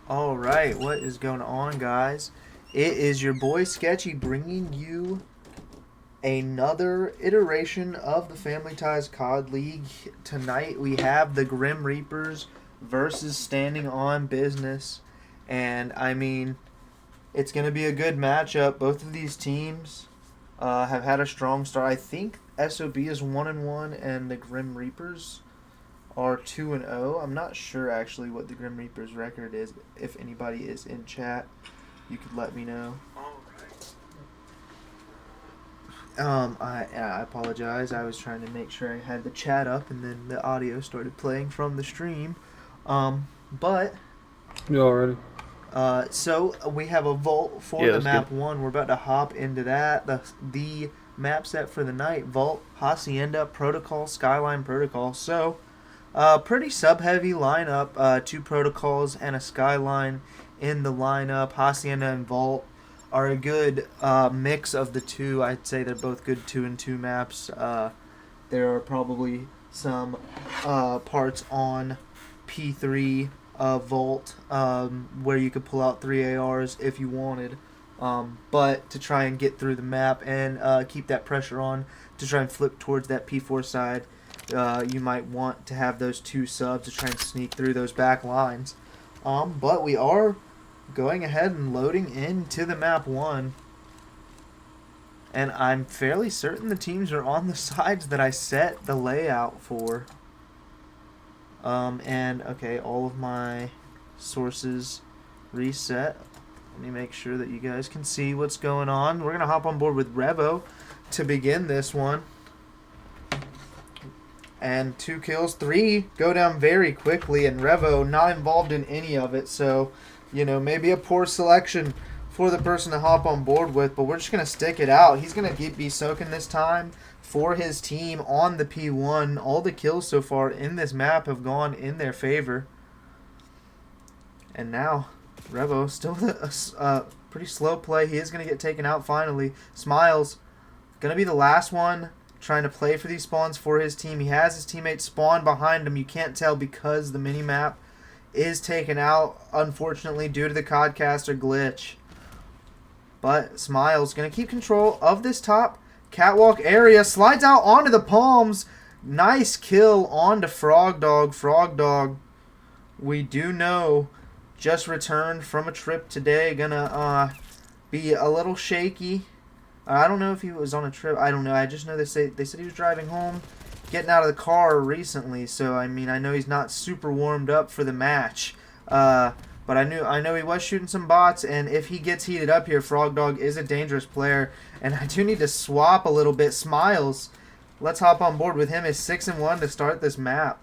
All right, what is going on, guys? It is your boy Sketchy bringing you another iteration of the Family Ties COD League. Tonight we have the Grim Reapers versus Standing on Business, and I mean, it's going to be a good matchup. Both of these teams have had a strong start. I think SOB is 1-1, and the Grim Reapers are 2-0. I'm not sure actually what the Grim Reapers record is. If anybody is in chat, you could let me know. I apologize. I was trying to make sure I had the chat up, and then the audio started playing from the stream. But You already? so we have a vault for the map 1. We're about to hop into that. The map set for the night: Vault, Hacienda, Protocol, Skyline Protocol. So pretty sub-heavy lineup. 2 protocols and a Skyline in the lineup. Hacienda and Vault are a good mix of the two. I'd say they're both good 2-2 maps. There are probably some parts on P3 Vault where you could pull out 3 ARs if you wanted. But to try and get through the map and keep that pressure on to try and flip towards that P4 side, you might want to have those 2 subs to try and sneak through those back lines. But we are going ahead and loading into the map 1. And I'm fairly certain the teams are on the sides that I set the layout for. And okay, all of my sources reset. Let me make sure that you guys can see what's going on. We're going to hop on board with Revo to begin this one. And 2 kills, 3 go down very quickly, and Revo not involved in any of it. So, maybe a poor selection for the person to hop on board with, but we're just going to stick it out. He's going to be soaking this time for his team on the P1. All the kills so far in this map have gone in their favor. And now, Revo still a pretty slow play. He is going to get taken out finally. Smiles, going to be the last one trying to play for these spawns for his team. He has his teammates spawn behind him. You can't tell because the mini-map is taken out, unfortunately, due to the Codcaster glitch. But Smiles going to keep control of this top catwalk area. Slides out onto the palms. Nice kill onto Frog Dog. Frog Dog, we do know, just returned from a trip today. Gonna be a little shaky. I don't know if he was on a trip. I don't know. I just know they said he was driving home, getting out of the car recently. So I mean, I know he's not super warmed up for the match. But I know he was shooting some bots, and if he gets heated up here, Frog Dog is a dangerous player. And I do need to swap a little bit. Smiles, let's hop on board with him. Is 6-1 to start this map.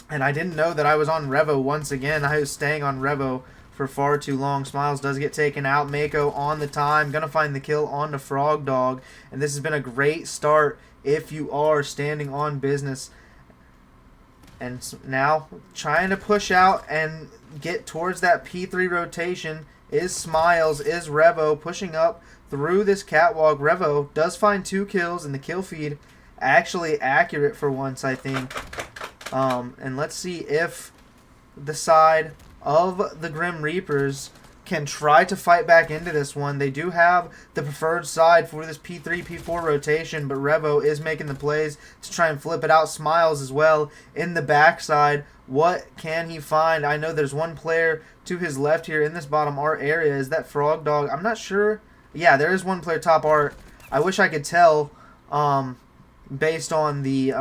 And I didn't know that I was on Revo once again. I was staying on Revo for far too long. Smiles does get taken out. Mako on the time. Gonna find the kill on the Frog Dog. And this has been a great start if you are standing on business. And now trying to push out and get towards that P3 rotation is Smiles, is Revo, pushing up through this catwalk. Revo does find 2 kills, and the kill feed actually accurate for once, I think. And let's see if the side of the Grim Reapers can try to fight back into this one. They do have the preferred side for this P3, P4 rotation, but Revo is making the plays to try and flip it out. Smiles as well in the backside. What can he find? I know there's one player to his left here in this bottom art area. Is that Frog Dog? I'm not sure. Yeah, there is one player top art. I wish I could tell based on the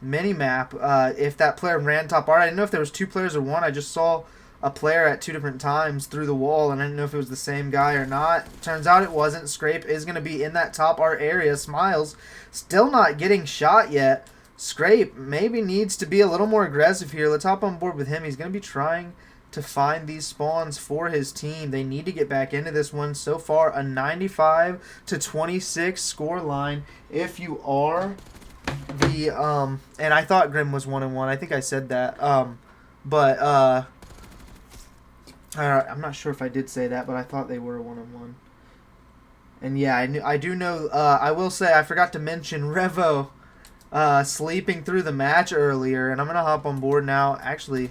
mini-map if that player ran top art. I didn't know if there was 2 players or 1. I just saw a player at 2 different times through the wall, and I didn't know if it was the same guy or not. Turns out it wasn't. Scrape is going to be in that top art area. Smiles still not getting shot yet. Scrape maybe needs to be a little more aggressive here. Let's hop on board with him. He's going to be trying to find these spawns for his team. They need to get back into this one. So far, a 95-26 score line. If you are the and I thought Grim was 1-1. I think I said that. But I'm not sure if I did say that, but I thought they were 1-1. And yeah, I do know. I will say I forgot to mention Revo sleeping through the match earlier, and I'm gonna hop on board now. Actually,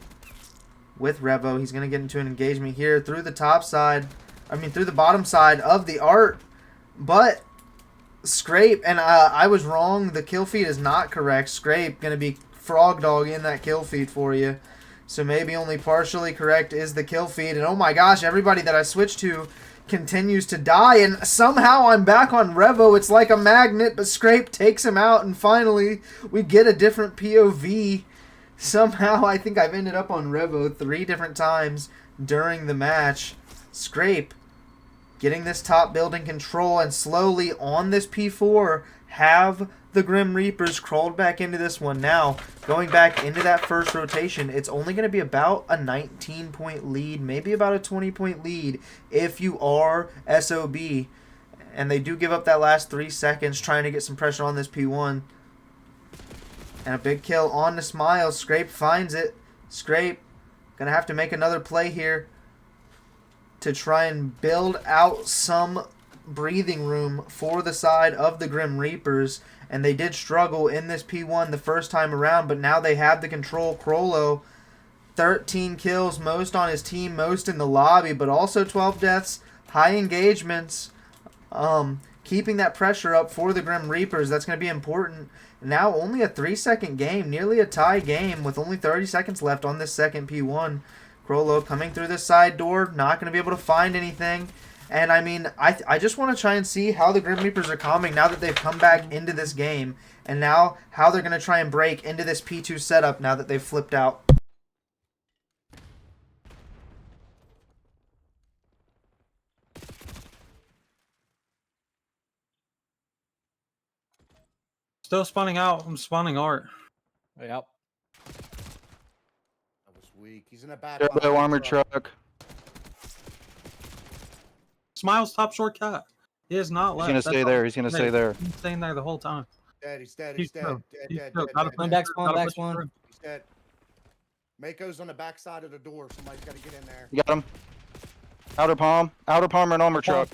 with Revo. He's going to get into an engagement here through the top side. Through the bottom side of the art. But Scrape, and I was wrong. The kill feed is not correct. Scrape going to be frog dog in that kill feed for you. So maybe only partially correct is the kill feed. And oh my gosh, everybody that I switched to continues to die. And somehow I'm back on Revo. It's like a magnet, but Scrape takes him out. And finally, we get a different POV. Somehow, I think I've ended up on Revo 3 different times during the match. Scrape getting this top building control, and slowly on this P4 have the Grim Reapers crawled back into this one. Now, going back into that first rotation, it's only going to be about a 19-point lead, maybe about a 20-point lead if you are SOB. And they do give up that last 3 seconds trying to get some pressure on this P1. And a big kill on the Smile. Scrape finds it. Scrape going to have to make another play here to try and build out some breathing room for the side of the Grim Reapers. And they did struggle in this P1 the first time around, but now they have the control. Crollo, 13 kills, most on his team, most in the lobby, but also 12 deaths, high engagements, keeping that pressure up for the Grim Reapers. That's going to be important. Now only a 3-second game, nearly a tie game with only 30 seconds left on this second P1. Crollo coming through this side door, not going to be able to find anything. And I just want to try and see how the Grim Reapers are coming now that they've come back into this game. And now how they're going to try and break into this P2 setup now that they've flipped out. Still spawning out. I'm spawning art. Yep. That was weak. He's in a bad Turbo armored truck. Smiles top short cat. He is not left. He's gonna stay there. He's gonna stay there. He's staying there the whole time. Dead. He's dead. He's dead. Dead. Dead. One back spawn, back spawn. He's dead. Mako's on the back side of the door. Somebody's got to get in there. You got him. Outer palm and armor truck.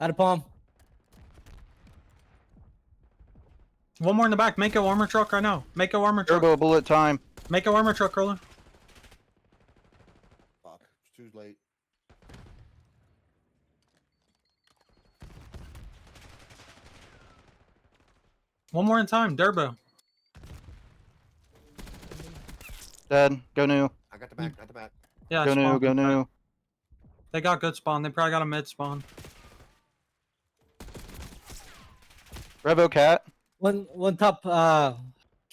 Out of palm. One more in the back. Mako armor truck right now. Mako armor truck. Turbo bullet time. Mako armor truck, Roller. Fuck. It's too late. One more in time. Durbo. Dead. Go new. I got the back. Got the back. Yeah, Go new. spawn. Go new. They got good spawn. They probably got a mid spawn. Revo cat. One top. Can't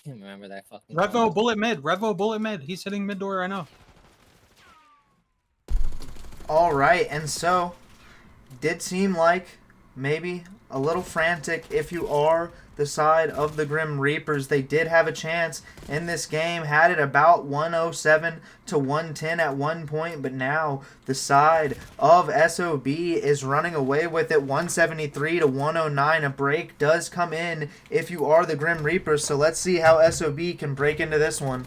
remember that fucking. Revo bullet mid. Revo bullet mid. He's hitting mid door right now. All right, and so did seem like maybe a little frantic if you are the side of the Grim Reapers. They did have a chance in this game, had it about 107 to 110 at one point, but now the side of SOB is running away with it, 173 to 109. A break does come in if you are the Grim Reapers, so let's see how SOB can break into this one.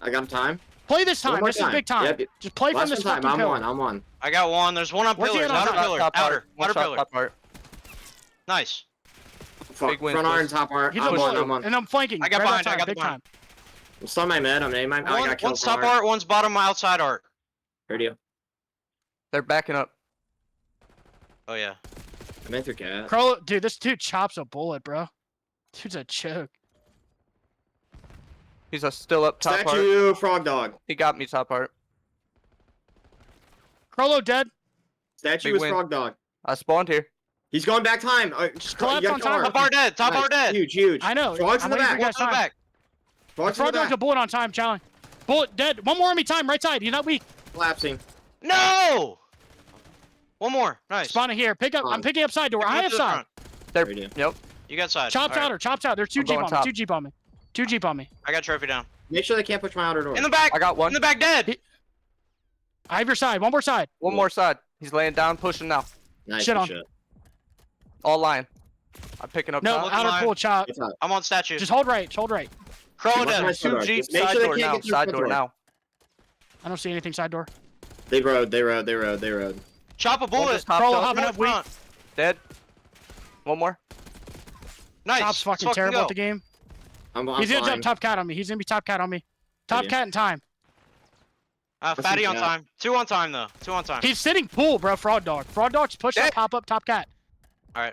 I got time. Play this time. This is big time. Yep. Just play from this time. fucking pillar. I'm on. I got one. There's one on Where's the pillars. other Outer side? pillar. Outer pillar. Top part. Nice. Front win, iron, please. top art. He's I'm a on. bullet, I'm on. and I'm flanking. I got right behind, outside, I got big behind. time. I'm still my mid. I'm aiming. I got killed. One's top art, one's bottom outside art. Heard you. They're backing up. Oh yeah. I'm in through cat. Crowley, dude, this dude chops a bullet, bro. Dude's a choke. He's still up top part. Statue, frog dog. He got me top part. Crollo dead. Statue Big is win. frog dog. I spawned here. He's going back time. Collapse on time. Top art dead. Top art dead. Huge, huge. I know. Frog's in I'm the waiting for back. you guys One's in the time. back. Frog's in Frog the dog's a back. bullet on time, challenge. Bullet dead. One more on me time, right side. He's not weak. Collapsing. No. One more. Nice. Spawning here. Pick up. I'm picking up side door. I Move have to the side. front. They're, Heard you. yep. You got side. Chops All right. out or chops out. There's two I'm Jeep going on me. top. Two Jeep on me. Two Jeep on me. I got trophy down. Make sure they can't push my outer door. In the back. I got one. In the back dead. I have your side. One more side. One more side. He's laying down, pushing now. Nice. Shit good on. All line. I'm picking up No, top. looking outer line. pool chop. It's up. I'm on statue. Just hold right. Hold right. Crow Watch dead. my Two door. Jeeps, Just make side sure they door can't now. get through Side front door door. now. I don't see anything side door. They rode. Chop a One bullet. just topped Crollo up. hopping up weak. Front. Dead. One more. Nice. Chop's fucking Let's terrible go. at the game. I'm He's gonna flying. jump top cat on me. He's gonna be top cat on me. Top Yeah. cat in time. Fatty on yeah. time. 2 on time though. 2 on time. He's sitting pool, bro. Frog dog. Frog dog's push up, pop up, top cat.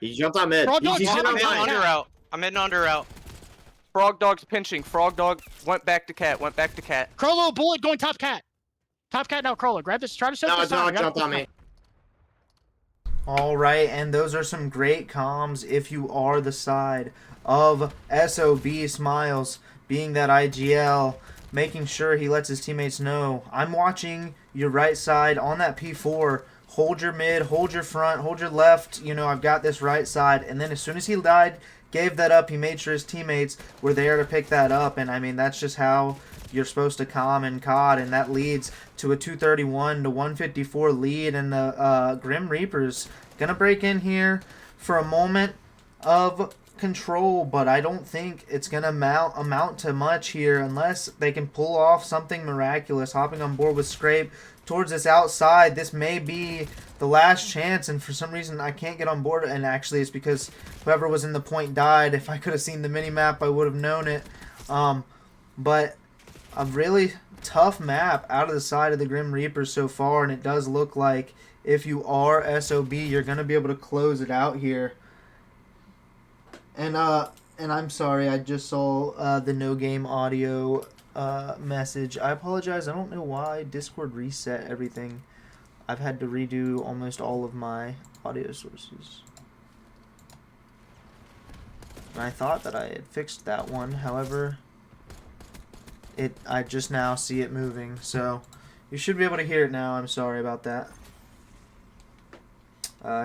He jumped on mid. Frog He's dog's sitting I'm on in sitting mine. under route. I'm in under route. Frog dog's pinching. Frog dog went back to cat. Went back to cat. Crollo bullet going top cat. Top cat now, Crollo. Grab this. Try to set No, this time. dog We gotta jumped push on me. back. All right, and those are some great comms if you are the side of SOB Smiles, being that IGL, making sure he lets his teammates know, I'm watching your right side on that P4. Hold your mid, hold your front, hold your left. You know, I've got this right side. And then as soon as he died, gave that up, he made sure his teammates were there to pick that up. And, I mean, that's just how you're supposed to calm in COD, and that leads to a 231 to 154 lead, and the Grim Reapers gonna break in here for a moment of control, but I don't think it's gonna amount to much here unless they can pull off something miraculous. Hopping on board with Scrape towards this outside, this may be the last chance, and for some reason I can't get on board, and actually it's because whoever was in the point died. If I could have seen the mini-map, I would have known it. But a really tough map out of the side of the Grim Reapers so far, and it does look like if you are SOB, you're going to be able to close it out here. And I'm sorry, I just saw the no game audio message. I apologize. I don't know why Discord reset everything. I've had to redo almost all of my audio sources. And I thought that I had fixed that one. However, I just now see it moving, so you should be able to hear it now. I'm sorry about that.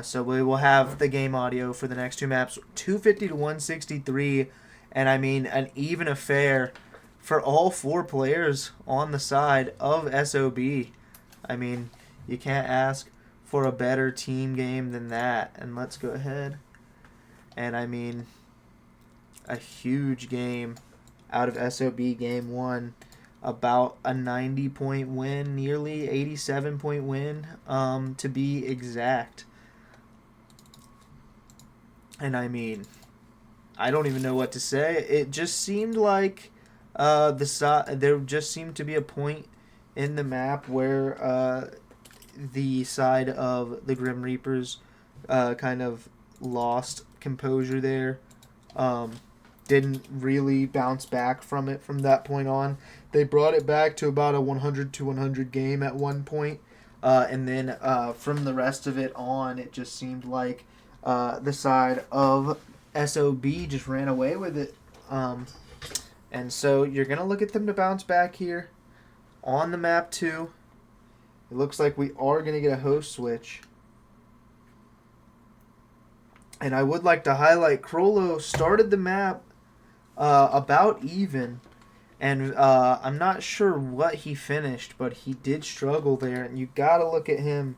So we will have the game audio for the next two maps, 250 to 163, and I mean an even affair for all four players on the side of SOB. I mean, you can't ask for a better team game than that. And let's go ahead. And I mean, a huge game out of SOB game one, about a 90-point win, nearly 87-point win, to be exact. And I mean, I don't even know what to say. It just seemed like there just seemed to be a point in the map where the side of the Grim Reapers kind of lost composure there. Didn't really bounce back from it from that point on. They brought it back to about a 100 to 100 game at one point. And then from the rest of it on, it just seemed like the side of SOB just ran away with it. And so you're going to look at them to bounce back here on the map too. It looks like we are going to get a host switch. And I would like to highlight Crollo started the map about even. And I'm not sure what he finished, but he did struggle there. And you got to look at him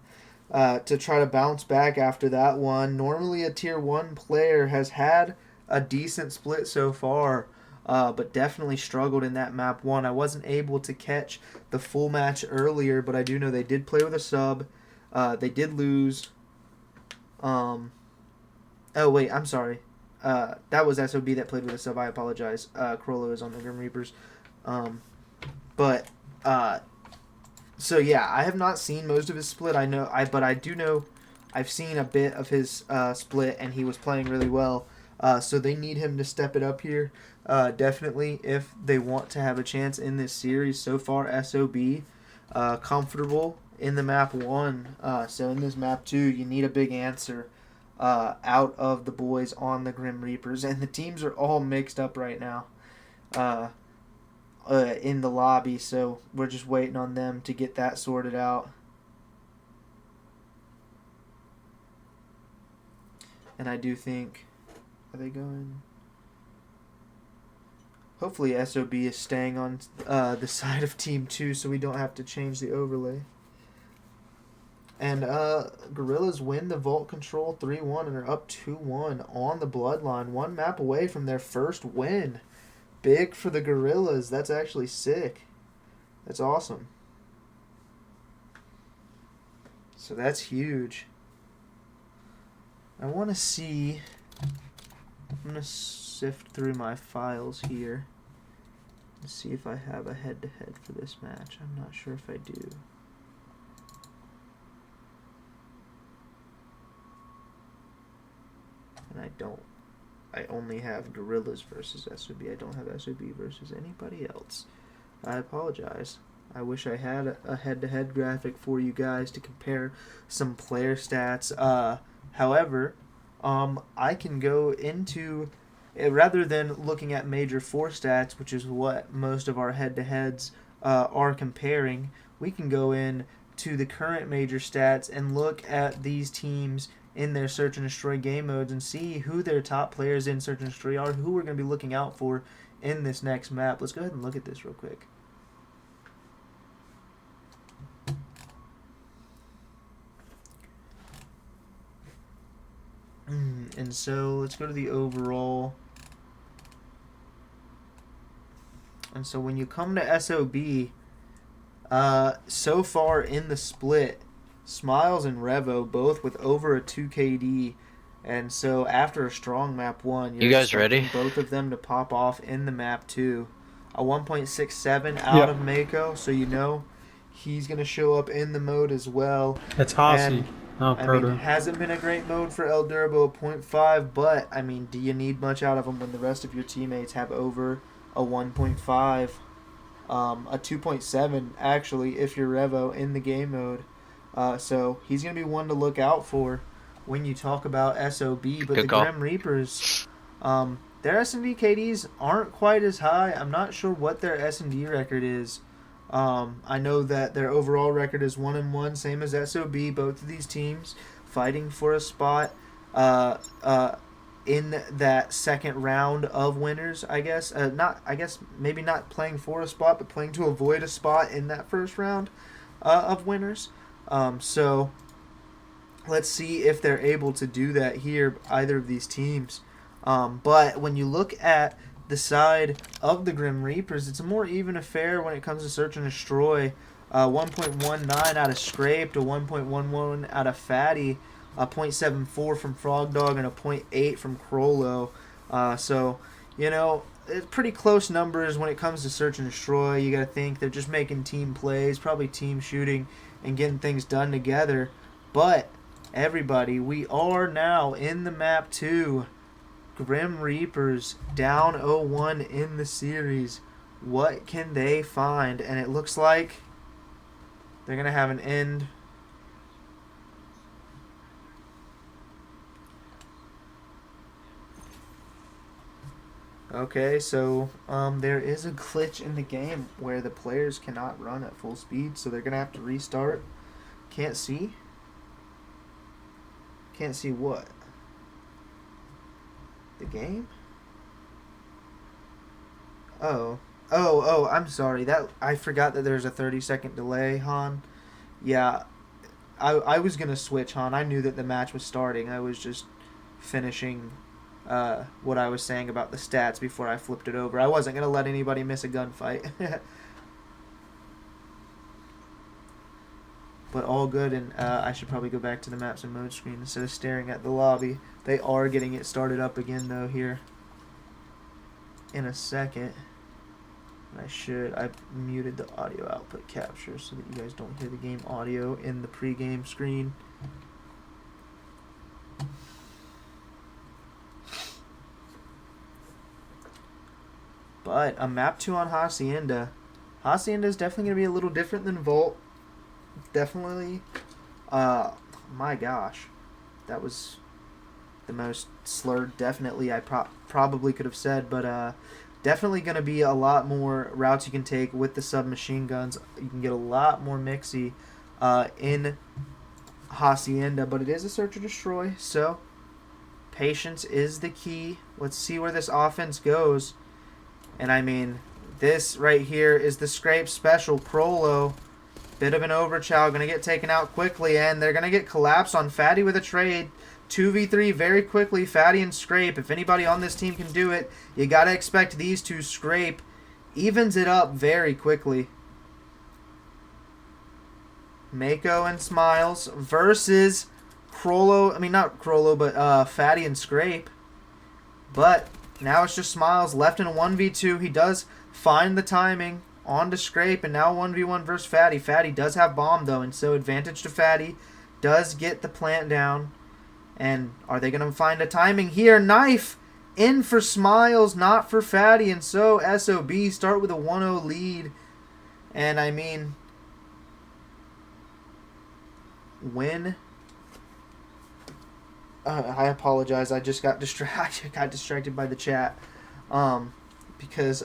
to try to bounce back after that one. Normally a tier 1 player has had a decent split so far, but definitely struggled in that map 1. I wasn't able to catch the full match earlier, but I do know they did play with a sub. They did lose. Oh, wait, I'm sorry. That was SOB that played with a sub. I apologize. Crollo is on the Grim Reapers. So yeah, I have not seen most of his split. But I do know I've seen a bit of his split, and he was playing really well. So they need him to step it up here, definitely, if they want to have a chance in this series. So far, SOB comfortable in the map 1. So in this map 2, you need a big answer out of the boys on the Grim Reapers, and the teams are all mixed up right now. In the lobby, so we're just waiting on them to get that sorted out. And I do think, are they going? Hopefully SOB is staying on the side of Team 2 so we don't have to change the overlay. And Gorillas win the Vault Control 3-1 and are up 2-1 on the Bloodline, one map away from their first win. Big for the Gorillas. That's actually sick. That's awesome. So that's huge. I want to see. I'm going to sift through my files here Let's see if I have a head-to-head for this match. I'm not sure if I do. And I don't. I only have Gorillas versus SOB. I don't have SOB versus anybody else. I apologize. I wish I had a head-to-head graphic for you guys to compare some player stats. However, I can go into, rather than looking at Major 4 stats, which is what most of our head-to-heads are comparing, we can go in to the current Major stats and look at these teams in their Search and Destroy game modes and see who their top players in Search and Destroy are, who we're going to be looking out for in this next map. Let's go ahead and look at this real quick. And so let's go to the overall. And so when you come to SOB, so far in the split, Smiles and Revo both with over a 2 KD. And so after a strong map 1, you're You guys expecting ready? both of them to pop off in the map 2. A 1.67 out of Mako, so you know he's going to show up in the mode as well. It's Hossie. And, No, I Proto. mean, it hasn't been a great mode for El Durbo, a 0.5, but, I mean, do you need much out of him when the rest of your teammates have over a 1.5, a 2.7, actually, if you're Revo in the game mode. So he's going to be one to look out for when you talk about SOB, but Good the call. Grim Reapers, their S&D KDs aren't quite as high. I'm not sure what their S&D record is. I know that their overall record is 1-1, same as SOB. Both of these teams fighting for a spot in that second round of winners, I guess. Maybe not playing for a spot, but playing to avoid a spot in that first round of winners. So let's see if they're able to do that here, either of these teams. But when you look at the side of the Grim Reapers, it's a more even affair when it comes to Search and Destroy. 1.19 out of Scraped, a 1.11 out of Fatty, a 0.74 from Frog Dog, and a 0.8 from Crollo. So, you know, it's pretty close numbers when it comes to Search and Destroy. You got to think they're just making team plays, probably team shooting, and getting things done together. But, everybody, we are now in the map 2. Grim Reapers down 0-1 in the series. What can they find? And it looks like they're going to have an end. Okay, so there is a glitch in the game where the players cannot run at full speed, so they're going to have to restart. Can't see? Can't see what? The game? Oh, I'm sorry. I forgot that there's a 30-second delay, Han. Yeah, I was going to switch, Han. I knew that the match was starting. I was just finishing what I was saying about the stats before I flipped it over. I wasn't going to let anybody miss a gunfight. But all good, and I should probably go back to the maps and mode screen instead of staring at the lobby. They are getting it started up again, though, here in a second. I muted the audio output capture so that you guys don't hear the game audio in the pre-game screen. But a map 2 on Hacienda. Hacienda is definitely going to be a little different than Volt. Definitely. My gosh. That was the most slurred definitely I probably could have said, but definitely going to be a lot more routes you can take with the submachine guns. You can get a lot more mixy in Hacienda, but it is a Search and Destroy, so patience is the key. Let's see where this offense goes. And I mean, this right here is the Scrape special. Crollo, bit of an overchow, going to get taken out quickly, and they're going to get collapsed on Fatty with a trade. 2v3 very quickly, Fatty and Scrape. If anybody on this team can do it, you got to expect these two. Scrape evens it up very quickly. Mako and Smiles versus Crollo. I mean, not Crollo, but Fatty and Scrape. But now it's just Smiles left in a 1v2. He does find the timing on to Scrape, and now 1v1 versus Fatty. Fatty does have bomb, though, and so advantage to Fatty. Does get the plant down. And are they going to find a timing here? Knife in for Smiles, not for Fatty, and so SOB start with a 1-0 lead. And, I mean, when... I apologize. I just got distracted by the chat. Because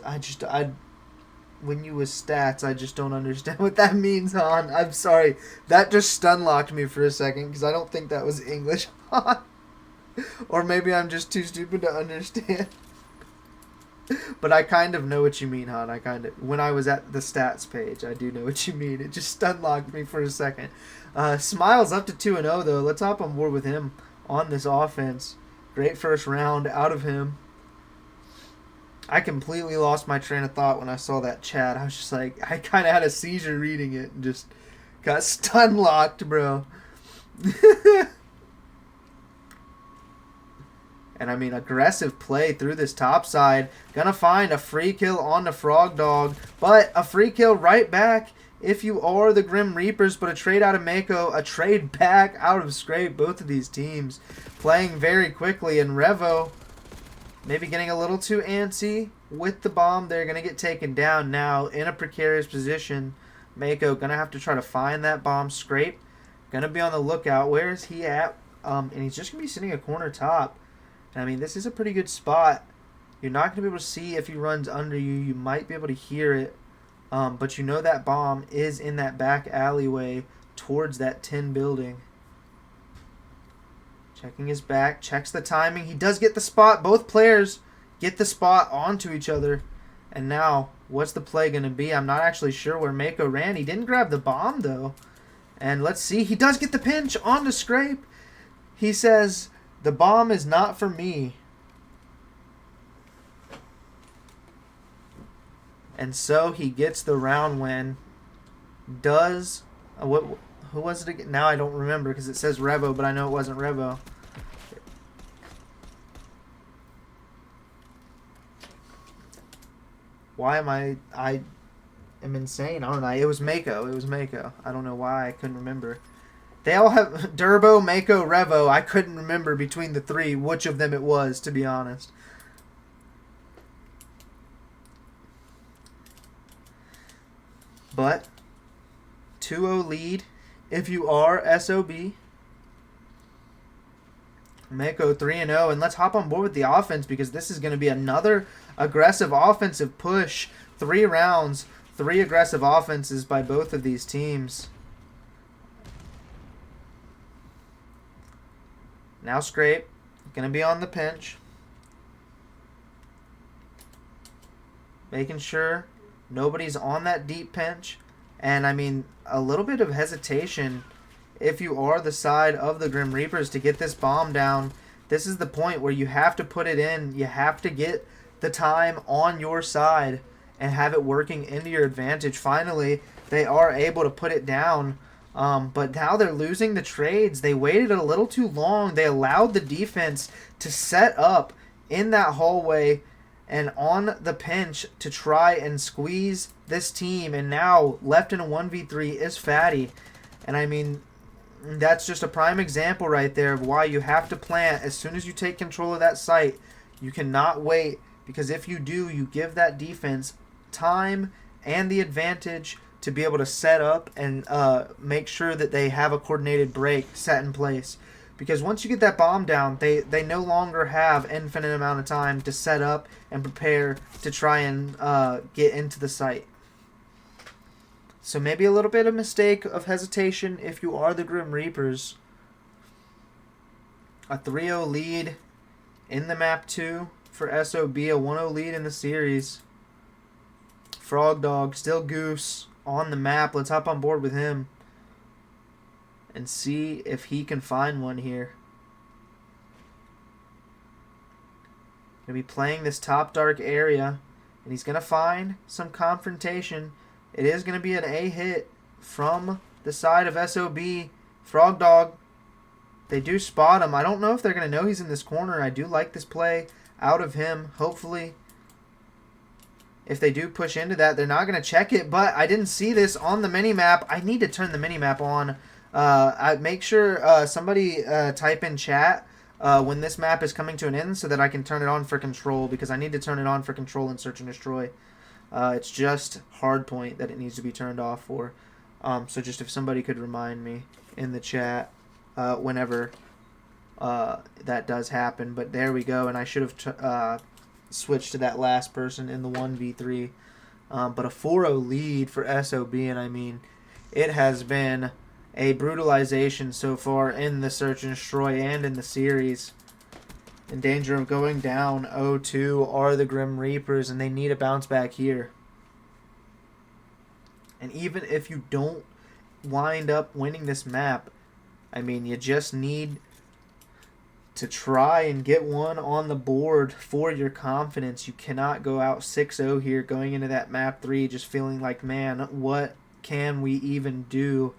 when you with stats, I just don't understand what that means, Han. I'm sorry. That just stun locked me for a second because I don't think that was English, Han. Or maybe I'm just too stupid to understand. But I kind of know what you mean, Han. When I was at the stats page, I do know what you mean. It just stun locked me for a second. Smiles up to 2-0 though. Let's hop on board with him on this offense. Great first round out of him. I completely lost my train of thought when I saw that chat. I was just like, I kind of had a seizure reading it and just got stun locked, bro. And I mean, aggressive play through this top side. Gonna find a free kill on the Frog Dog, but a free kill right back if you are the Grim Reapers, but a trade out of Mako, a trade back out of Scrape. Both of these teams playing very quickly, and Revo maybe getting a little too antsy with the bomb. They're going to get taken down now in a precarious position. Mako going to have to try to find that bomb. Scrape going to be on the lookout. Where is he at? And he's just going to be sitting a corner top. And I mean, this is a pretty good spot. You're not going to be able to see if he runs under you. You might be able to hear it. But you know that bomb is in that back alleyway towards that tin building. Checking his back, checks the timing. He does get the spot. Both players get the spot onto each other. And now, what's the play going to be? I'm not actually sure where Mako ran. He didn't grab the bomb, though. And let's see. He does get the pinch onto Scrape. He says, the bomb is not for me. And so he gets the round win. Does... who was it again? Now I don't remember because it says Revo, but I know it wasn't Revo. Why am I am insane, aren't I? It was Mako. It was Mako. I don't know why I couldn't remember. They all have Durbo, Mako, Revo. I couldn't remember between the three which of them it was, to be honest. But 2-0 lead if you are SOB. Mako 3-0, and let's hop on board with the offense because this is going to be another aggressive offensive push. 3 rounds, 3 aggressive offenses by both of these teams. Now Scrape, going to be on the pinch. Making sure nobody's on that deep pinch. And, I mean, a little bit of hesitation if you are the side of the Grim Reapers to get this bomb down. This is the point where you have to put it in. You have to get the time on your side and have it working into your advantage. Finally, they are able to put it down. But now they're losing the trades. They waited a little too long. They allowed the defense to set up in that hallway and on the pinch to try and squeeze this team. And now left in a 1v3 is Fatty. And I mean, that's just a prime example right there of why you have to plant as soon as you take control of that site. You cannot wait, because if you do, you give that defense time and the advantage to be able to set up and make sure that they have a coordinated break set in place. Because once you get that bomb down, they no longer have infinite amount of time to set up and prepare to try and get into the site. So maybe a little bit of mistake of hesitation if you are the Grim Reapers. A 3-0 lead in the map 2 for SOB, a 1-0 lead in the series. Frog Dog, still Goose on the map. Let's hop on board with him and see if he can find one here. Gonna be playing this top dark area, and he's gonna find some confrontation. It is gonna be an A hit from the side of SOB. Frog Dog, they do spot him. I don't know if they're gonna know he's in this corner. I do like this play out of him. Hopefully if they do push into that, they're not going to check it. But I didn't see this on the mini-map. I need to turn the mini-map on. I make sure somebody type in chat when this map is coming to an end so that I can turn it on for control, because I need to turn it on for control in Search and Destroy. It's just hardpoint that it needs to be turned off for. So just if somebody could remind me in the chat whenever that does happen. But there we go, and I should have switched to that last person in the 1v3. But a 4-0 lead for SOB, and I mean, it has been a brutalization so far in the Search and Destroy and in the series. In danger of going down 0-2 are the Grim Reapers, and they need a bounce back here. And even if you don't wind up winning this map, I mean, you just need to try and get one on the board for your confidence. You cannot go out 6-0 here going into that map 3 just feeling like, man, what can we even do?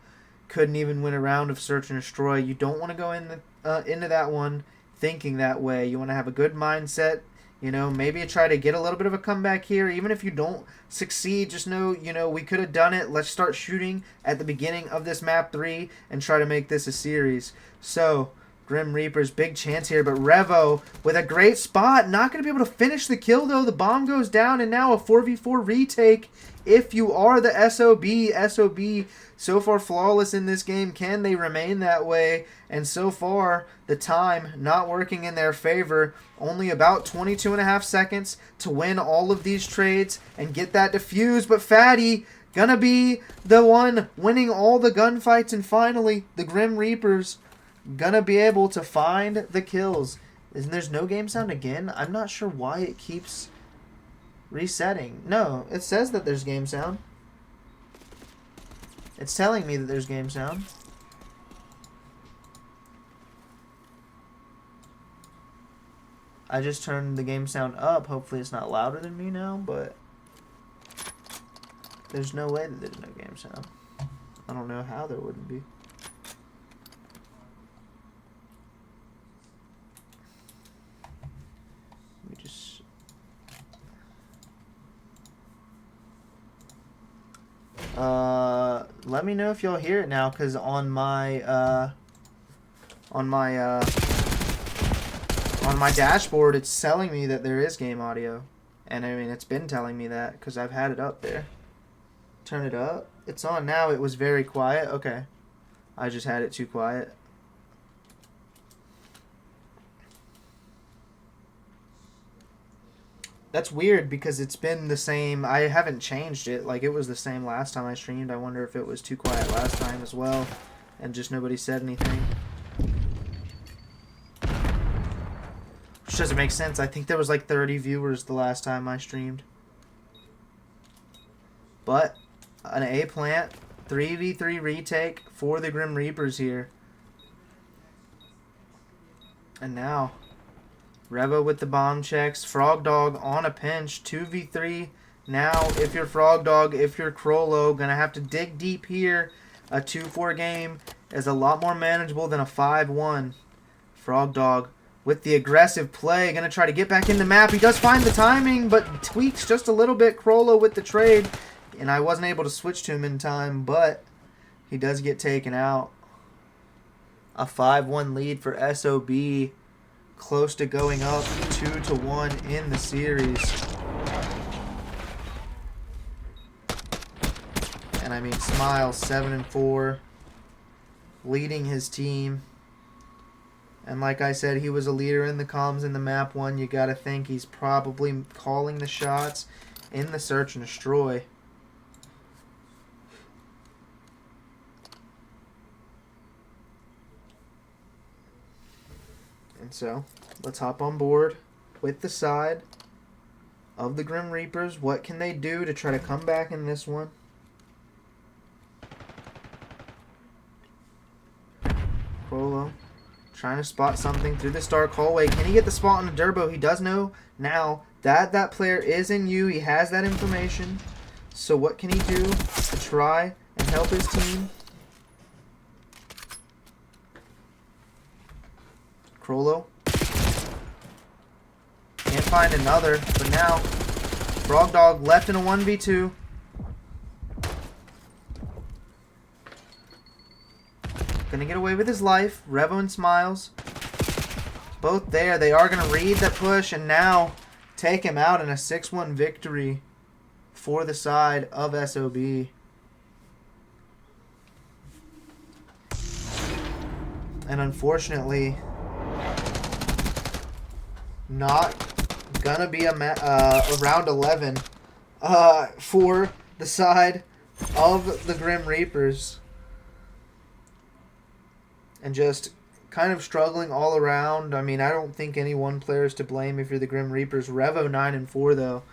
Couldn't even win a round of Search and Destroy. You don't want to go into that one thinking that way. You want to have a good mindset. You know, maybe try to get a little bit of a comeback here. Even if you don't succeed, just know, you know, we could have done it. Let's start shooting at the beginning of this map 3 and try to make this a series. So, Grim Reapers, big chance here, but Revo with a great spot. Not going to be able to finish the kill, though. The bomb goes down, and now a 4v4 retake. If you are the SOB so far flawless in this game. Can they remain that way? And so far, the time not working in their favor. Only about 22.5 seconds to win all of these trades and get that defused. But Fatty gonna be the one winning all the gunfights, and finally, the Grim Reapers gonna be able to find the kills. And there's no game sound again? I'm not sure why it keeps resetting. No, it says that there's game sound. It's telling me that there's game sound. I just turned the game sound up. Hopefully it's not louder than me now, but there's no way that there's no game sound. I don't know how there wouldn't be. Let me just... let me know if y'all hear it now, because on my dashboard it's telling me that there is game audio, and I mean it's been telling me that because I've had it up there. Turn it up. It's on now. It was very quiet. Okay, I just had it too quiet. That's weird because it's been the same. I haven't changed it. Like, it was the same last time I streamed. I wonder if it was too quiet last time as well and just nobody said anything. Which doesn't make sense. I think there was like 30 viewers the last time I streamed. But an A-plant 3v3 retake for the Grim Reapers here. And now Revo with the bomb checks. Frog Dog on a pinch. 2v3. Now, if you're Frog Dog, if you're Crollo, gonna have to dig deep here. A 2-4 game is a lot more manageable than a 5-1. Frog Dog with the aggressive play. Gonna try to get back in the map. He does find the timing, but tweaks just a little bit. Crollo with the trade. And I wasn't able to switch to him in time, but he does get taken out. A 5-1 lead for SOB. Close to going up 2-1 in the series. And I mean, Smile 7-4, leading his team. And like I said, he was a leader in the comms in the map 1. You gotta think he's probably calling the shots in the Search and Destroy. And so, let's hop on board with the side of the Grim Reapers. What can they do to try to come back in this one? Crollo trying to spot something through this dark hallway. Can he get the spot on the Durbo? He does know now that that player is in you. He has that information. So what can he do to try and help his team? Crollo can't find another, but now Frog Dog left in a 1v2. Gonna get away with his life. Revo and Smiles. Both there. They are gonna read that push and now take him out in a 6-1 victory for the side of SOB. And unfortunately, not gonna be a round 11 for the side of the Grim Reapers. And just kind of struggling all around. I mean, I don't think any one player is to blame if you're the Grim Reapers. Revo 9-4 though.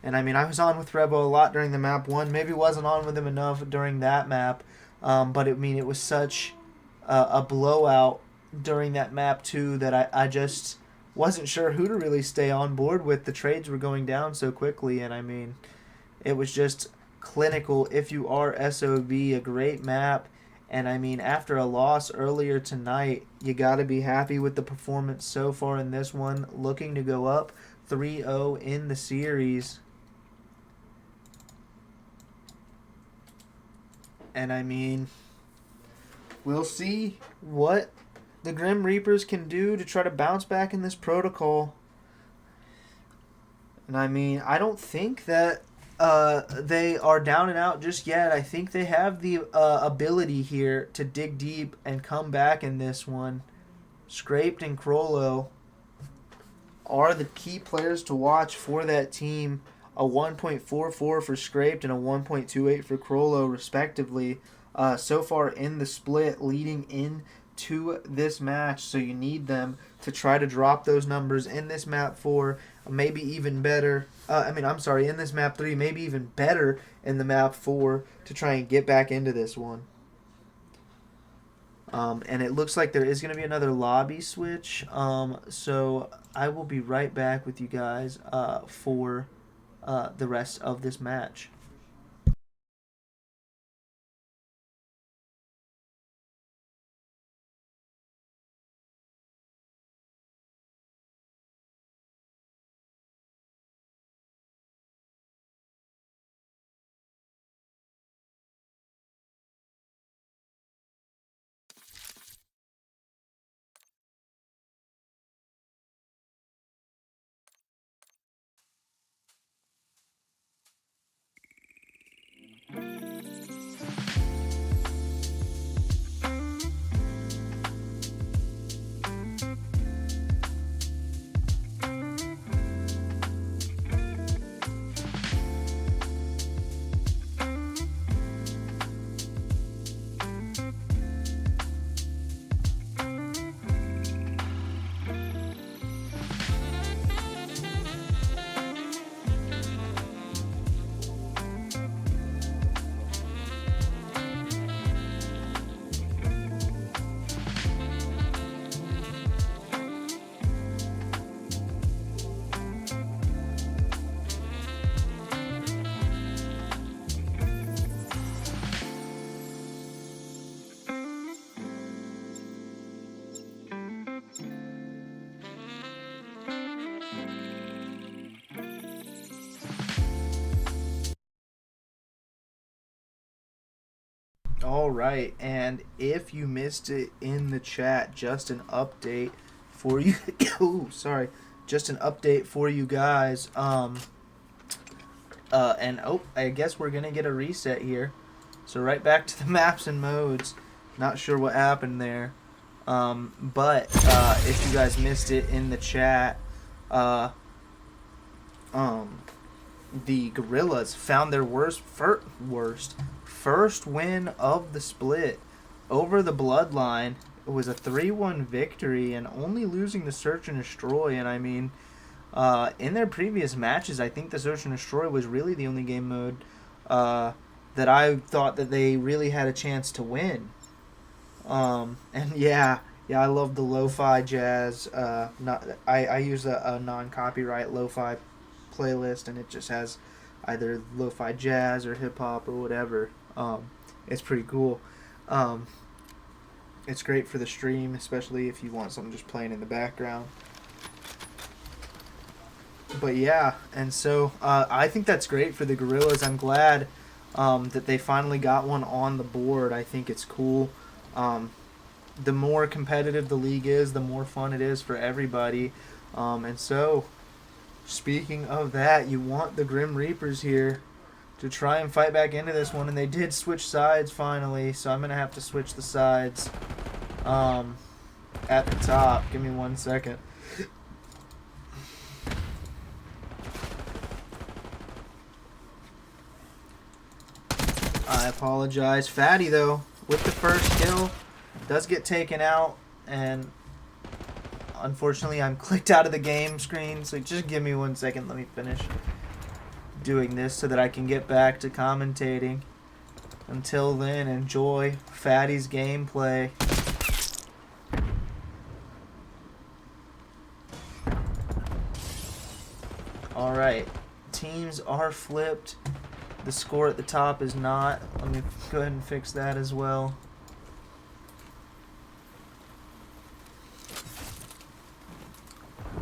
And I mean, I was on with Revo a lot during the map 1. Maybe wasn't on with him enough during that map. But I mean, it was such a blowout during that map 2 that I just wasn't sure who to really stay on board with. The trades were going down so quickly. And I mean, it was just clinical. If you are SOB, a great map. And I mean, after a loss earlier tonight, you got to be happy with the performance so far in this one. Looking to go up 3-0 in the series. And I mean, we'll see what the Grim Reapers can do to try to bounce back in this protocol. And I mean, I don't think that they are down and out just yet. I think they have the ability here to dig deep and come back in this one. Scraped and Crollo are the key players to watch for that team. A 1.44 for Scraped and a 1.28 for Crollo, respectively. So far in the split, leading into this match. So you need them to try to drop those numbers in this map 4, maybe even better. In this map 3, maybe even better in the map 4 to try and get back into this one. And it looks like there is going to be another lobby switch. So I will be right back with you guys for the rest of this match. All right, and if you missed it in the chat, just an update for you. Just an update for you guys. I guess we're gonna get a reset here. So right back to the maps and modes. Not sure what happened there, but if you guys missed it in the chat, the Gorillas found their first win of the split over the Bloodline. It was a 3-1 victory and only losing the Search and Destroy. And I mean, in their previous matches, I think the Search and Destroy was really the only game mode that I thought that they really had a chance to win. And yeah, I love the lo-fi jazz. I use a non-copyright lo-fi playlist, and it just has either lo-fi jazz or hip-hop or whatever. It's pretty cool. It's great for the stream, especially if you want something just playing in the background. But yeah, and so I think that's great for the Gorillas. I'm glad that they finally got one on the board. I think it's cool. The more competitive the league is, the more fun it is for everybody. And so, speaking of that, you want the Grim Reapers here to try and fight back into this one, and they did switch sides finally, so I'm going to have to switch the sides at the top. Give me 1 second. I apologize. Fatty, though, with the first kill, does get taken out, and unfortunately I'm clicked out of the game screen, so just give me 1 second. Let me finish doing this so that I can get back to commentating. Until then, enjoy Fatty's gameplay. Alright, teams are flipped. The score at the top is not. Let me go ahead and fix that as well.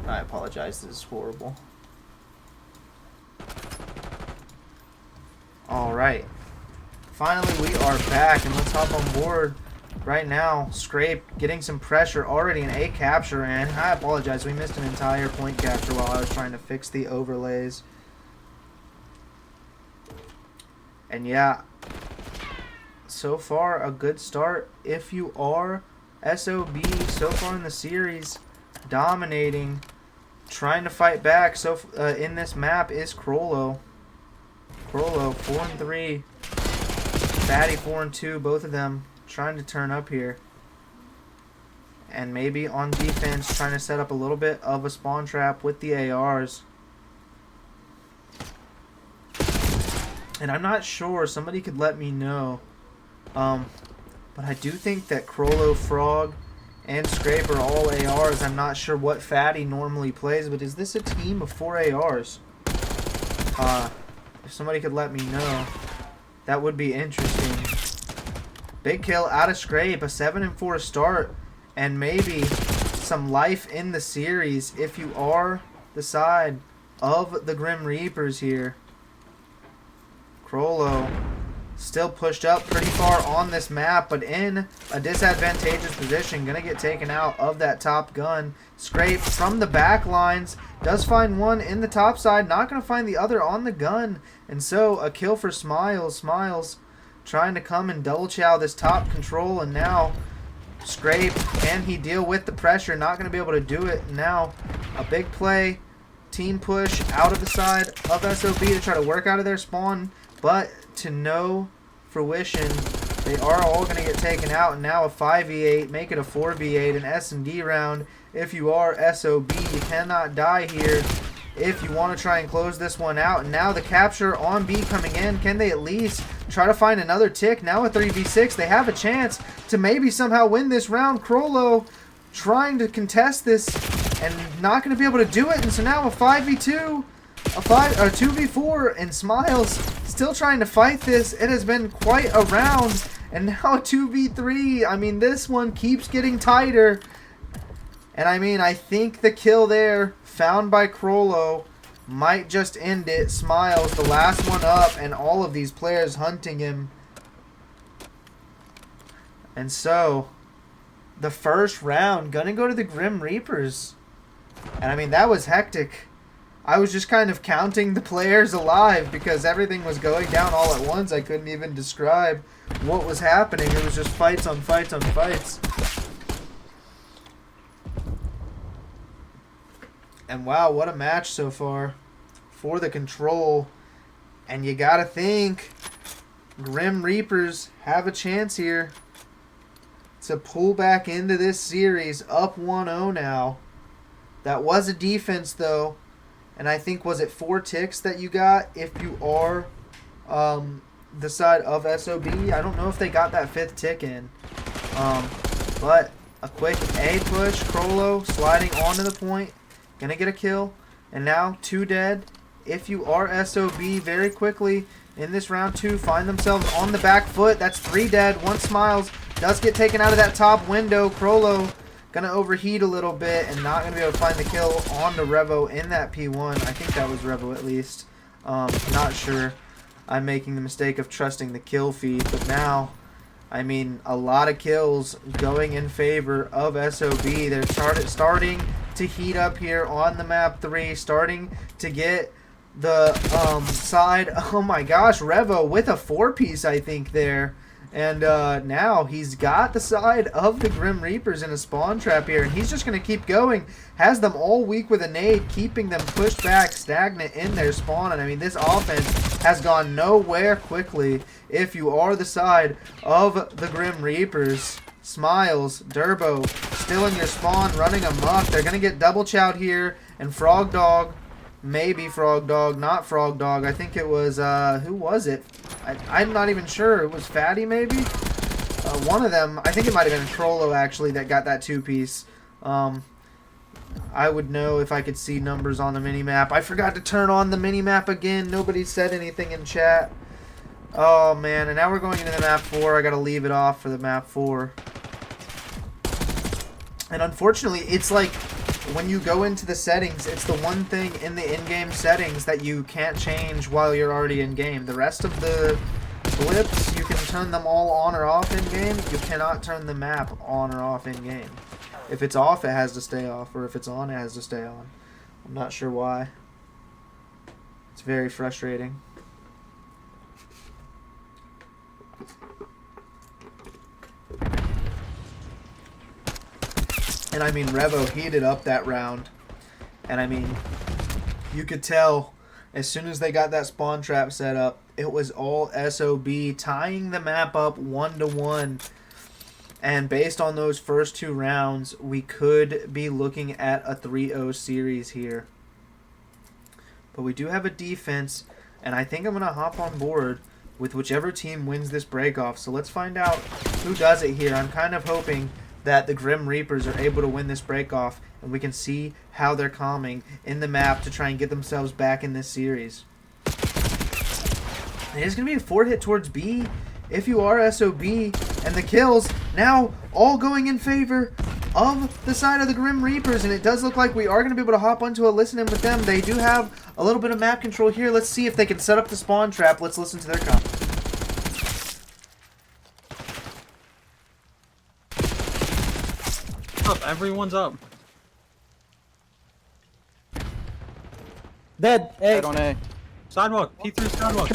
I apologize, this is horrible. Alright. Finally, we are back, and let's hop on board right now. Scrape getting some pressure, already an A capture, and I apologize, we missed an entire point capture while I was trying to fix the overlays. And yeah, so far a good start. If you are SOB so far in the series, dominating, trying to fight back. So in this map is Crollo. Crollo 4-3, Fatty 4-2. Both of them trying to turn up here, and maybe on defense trying to set up a little bit of a spawn trap with the ARs. And I'm not sure, somebody could let me know. But I do think that Crollo, Frog, and Scrape are all ARs. I'm not sure what Fatty normally plays, but is this a team of 4 ARs? If somebody could let me know, that would be interesting. Big kill out of Scrape, a 7-4 start, and maybe some life in the series if you are the side of the Grim Reapers here. Crollo still pushed up pretty far on this map, but in a disadvantageous position. Gonna get taken out of that top gun. Scrape from the back lines. Does find one in the top side. Not gonna find the other on the gun. And so a kill for Smiles. Smiles trying to come and double chow this top control. And now Scrape, can he deal with the pressure? Not gonna be able to do it. Now a big play. Team push out of the side of SOB to try to work out of their spawn. But to no fruition, they are all going to get taken out. And now a 5v8, make it a 4v8, an S&D round. If you are SOB, you cannot die here if you want to try and close this one out. And now the capture on B coming in. Can they at least try to find another tick? Now a 3v6, they have a chance to maybe somehow win this round. Crollo trying to contest this and not going to be able to do it. And so now a 5v2. A 2v4, and Smiles still trying to fight this. It has been quite a round, and now a 2v3. I mean, this one keeps getting tighter. And I mean, I think the kill there, found by Crollo, might just end it. Smiles, the last one up, and all of these players hunting him. And so, the first round, gonna go to the Grim Reapers. And I mean, that was hectic. I was just kind of counting the players alive because everything was going down all at once. I couldn't even describe what was happening. It was just fights on fights on fights. And wow, what a match so far for the control. And you gotta think Grim Reapers have a chance here to pull back into this series up 1-0 now. That was a defense though. And I think, was it 4 ticks that you got if you are the side of SOB? I don't know if they got that 5th tick in. But a quick A push. Crollo sliding onto the point. Gonna get a kill. And now 2 dead. If you are SOB, very quickly in this round 2, find themselves on the back foot. That's 3 dead. 1 Smiles. Does get taken out of that top window. Crollo going to overheat a little bit and not going to be able to find the kill on the Revo in that P1. I think that was Revo at least. Not sure. I'm making the mistake of trusting the kill feed, but now, I mean, a lot of kills going in favor of SOB. They're starting to heat up here on the map 3, starting to get the side. Oh my gosh, Revo with a 4-piece, I think, there. And now he's got the side of the Grim Reapers in a spawn trap here, and he's just going to keep going. Has them all weak with a nade, keeping them pushed back, stagnant in their spawn. And I mean, this offense has gone nowhere quickly if you are the side of the Grim Reapers. Smiles, Durbo, still in your spawn, running amok. They're going to get double chowed here, and Frog Dog, maybe Frog Dog, not Frog Dog. I think it was, who was it? I'm not even sure. It was Fatty, maybe? One of them, I think it might have been Trollo, actually, that got that 2-piece. I would know if I could see numbers on the minimap. I forgot to turn on the minimap again. Nobody said anything in chat. Oh, man. And now we're going into the map 4. I got to leave it off for the map 4. And unfortunately, it's like when you go into the settings, it's the one thing in the in-game settings that you can't change while you're already in-game. The rest of the blips, you can turn them all on or off in-game. You cannot turn the map on or off in-game. If it's off, it has to stay off, or if it's on, it has to stay on. I'm not sure why. It's very frustrating. And I mean, Revo heated up that round. And I mean, you could tell as soon as they got that spawn trap set up, it was all SOB tying the map up 1-1. And based on those first 2 rounds, we could be looking at a 3-0 series here. But we do have a defense, and I think I'm going to hop on board with whichever team wins this break-off. So let's find out who does it here. I'm kind of hoping that the Grim Reapers are able to win this break-off, and we can see how they're calming in the map to try and get themselves back in this series. And it's going to be a 4-hit towards B if you are SOB, and the kills now all going in favor of the side of the Grim Reapers, and it does look like we are going to be able to hop onto a listen in with them. They do have a little bit of map control here. Let's see if they can set up the spawn trap. Let's listen to their comments. Up, everyone's up. Dead. Hey. Dead on A. Sidewalk, P3 sidewalk.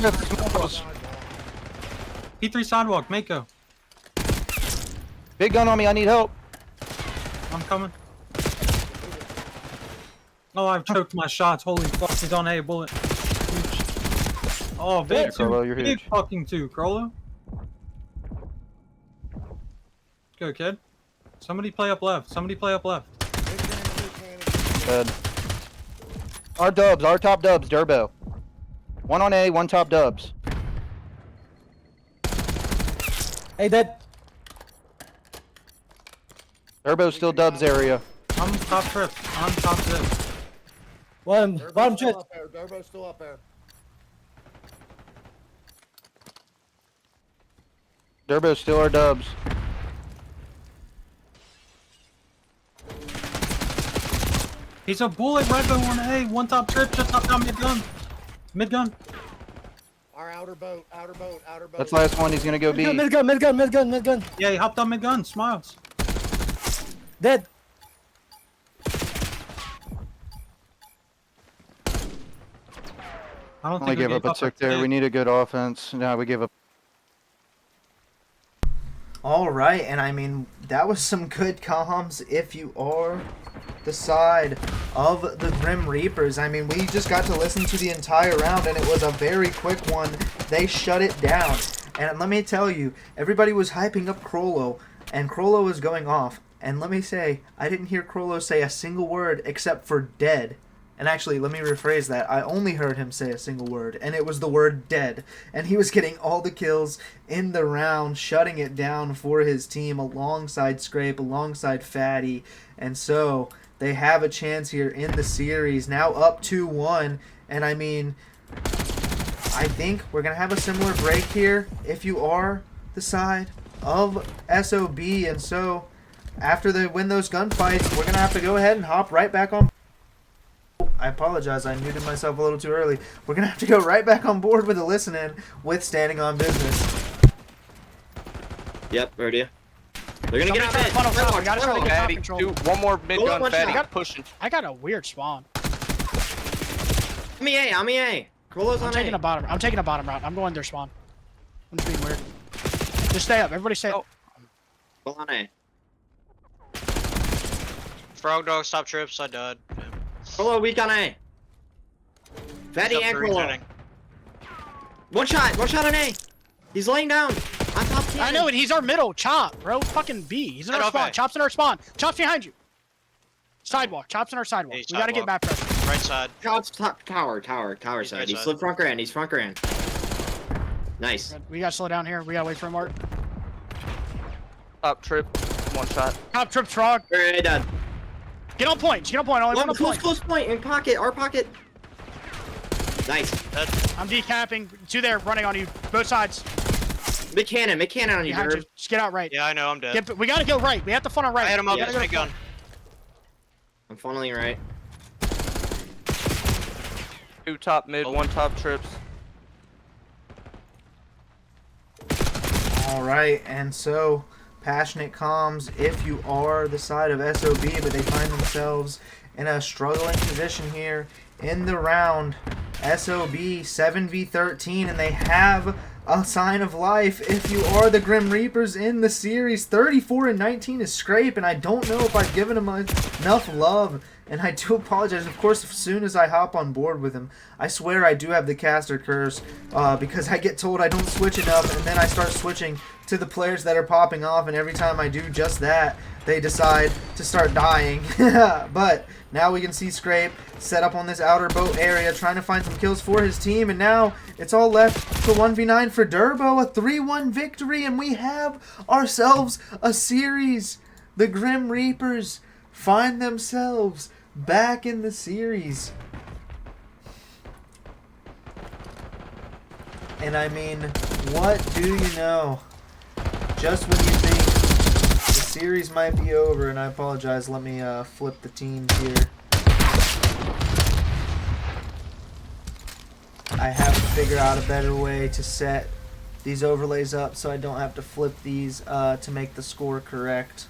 P3 sidewalk, Mako. Big gun on me, I need help. I'm coming. Oh, I've choked my shots. Holy fuck, he's on A bullet. Huge. Oh, big two. Crollo, you're Big huge. fucking two, Crollo. Go, kid. Somebody play up left. Somebody play up left. Dead. Our dubs, our top dubs, Durbo. 1 on A, 1 top dubs. Hey, dead. Durbo's still dubs area. I'm top trip. I'm top zip. One. Bottom Durbo's still chest. up there. Durbo's still up there. Durbo's still our dubs. He's a bullet right there on A. 1 top trip, just top down mid gun. Mid gun. Our outer boat, outer boat, outer boat. That's the last one, he's gonna go B. Mid gun, mid gun, mid gun, mid gun. Yeah, he hopped on mid gun. Smiles. Dead. I don't Only think we gave up a gave tick there. We need a good offense. No, we gave up. All right, and I mean, that was some good comms if you are the side of the Grim Reapers. I mean, we just got to listen to the entire round, and it was a very quick one. They shut it down. And let me tell you, everybody was hyping up Crollo, and Crollo was going off. And let me say, I didn't hear Crollo say a single word except for dead. And actually, let me rephrase that. I only heard him say a single word, and it was the word dead. And he was getting all the kills in the round, shutting it down for his team alongside Scrape, alongside Fatty. And so they have a chance here in the series, now up 2-1. And I mean, I think we're going to have a similar break here if you are the side of SOB. And so after they win those gunfights, we're going to have to go ahead and hop right back on. I apologize, I muted myself a little too early. We're going to have to go right back on board with a listen-in with Standing on Business. Yep, heard you. They're gonna get out mid. Funnel top. We gotta try to get top Fatty, control. one more mid Hold gun, on, Fatty, shot. pushing. I got a weird spawn. I'm EA, I'm EA. Colo's I'm on taking A. a bottom. I'm taking a bottom route. I'm going their spawn. I'm just being weird. Just stay up. Everybody stay up. Colo on A. Frog dog, stop trips. I died. Colo weak on A. Fatty and Colo. One shot on A. He's laying down. On top 10. I know it. He's our middle. Chop, bro. Fucking B. He's in Get our up, spawn. A. Chop's in our spawn. Chop's behind you. Sidewalk. Chop's in our sidewalk. Hey, We gotta get sidewalk. back pressure. Right side. Tower He's side. right He's side. slip front grand. He's front grand. Nice. We gotta slow down here. We gotta wait for a mark. Up trip, one shot. Top trip frog. Alright, done. Get on point. Get on point. Only one on point. Close point. In pocket. Our pocket. Nice. I'm decapping. Two there running on you. Both sides. Mid cannon on you, Behind you. Derb. Just get out right. Yeah, I know. I'm dead. We gotta go right. We have to funnel right. I hit him up. We gotta That's go my to gun. I'm funneling right. Two top mid, one top trips. All right, and so passionate comms, if you are the side of SOB, but they find themselves in a struggling position here in the round. SOB 7v13, and they have a sign of life. If you are the Grim Reapers in the series, 34-19 is Scrape, and I don't know if I've given him enough love, and I do apologize. Of course, as soon as I hop on board with him, I swear I do have the caster curse, because I get told I don't switch enough, and then I start switching to the players that are popping off, and every time I do just that, they decide to start dying. But now we can see Scrape set up on this outer boat area, trying to find some kills for his team, and now it's all left to 1v9 for Durbo, a 3-1 victory, and we have ourselves a series. The Grim Reapers find themselves back in the series. And I mean, what do you know? Just when you think the series might be over, and I apologize, let me flip the teams here. I have to figure out a better way to set these overlays up so I don't have to flip these to make the score correct.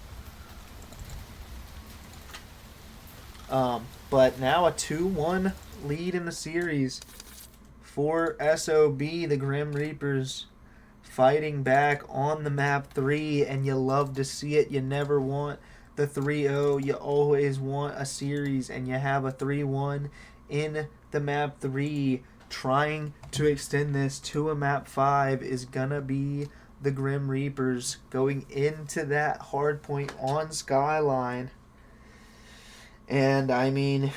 But now a 2-1 lead in the series for SOB, the Grim Reapers, fighting back on the map 3, and you love to see it. You never want the 3-0. You always want a series, and you have a 3-1 in the map 3. Trying to extend this to a map 5 is gonna be the Grim Reapers going into that hard point on Skyline. And I mean,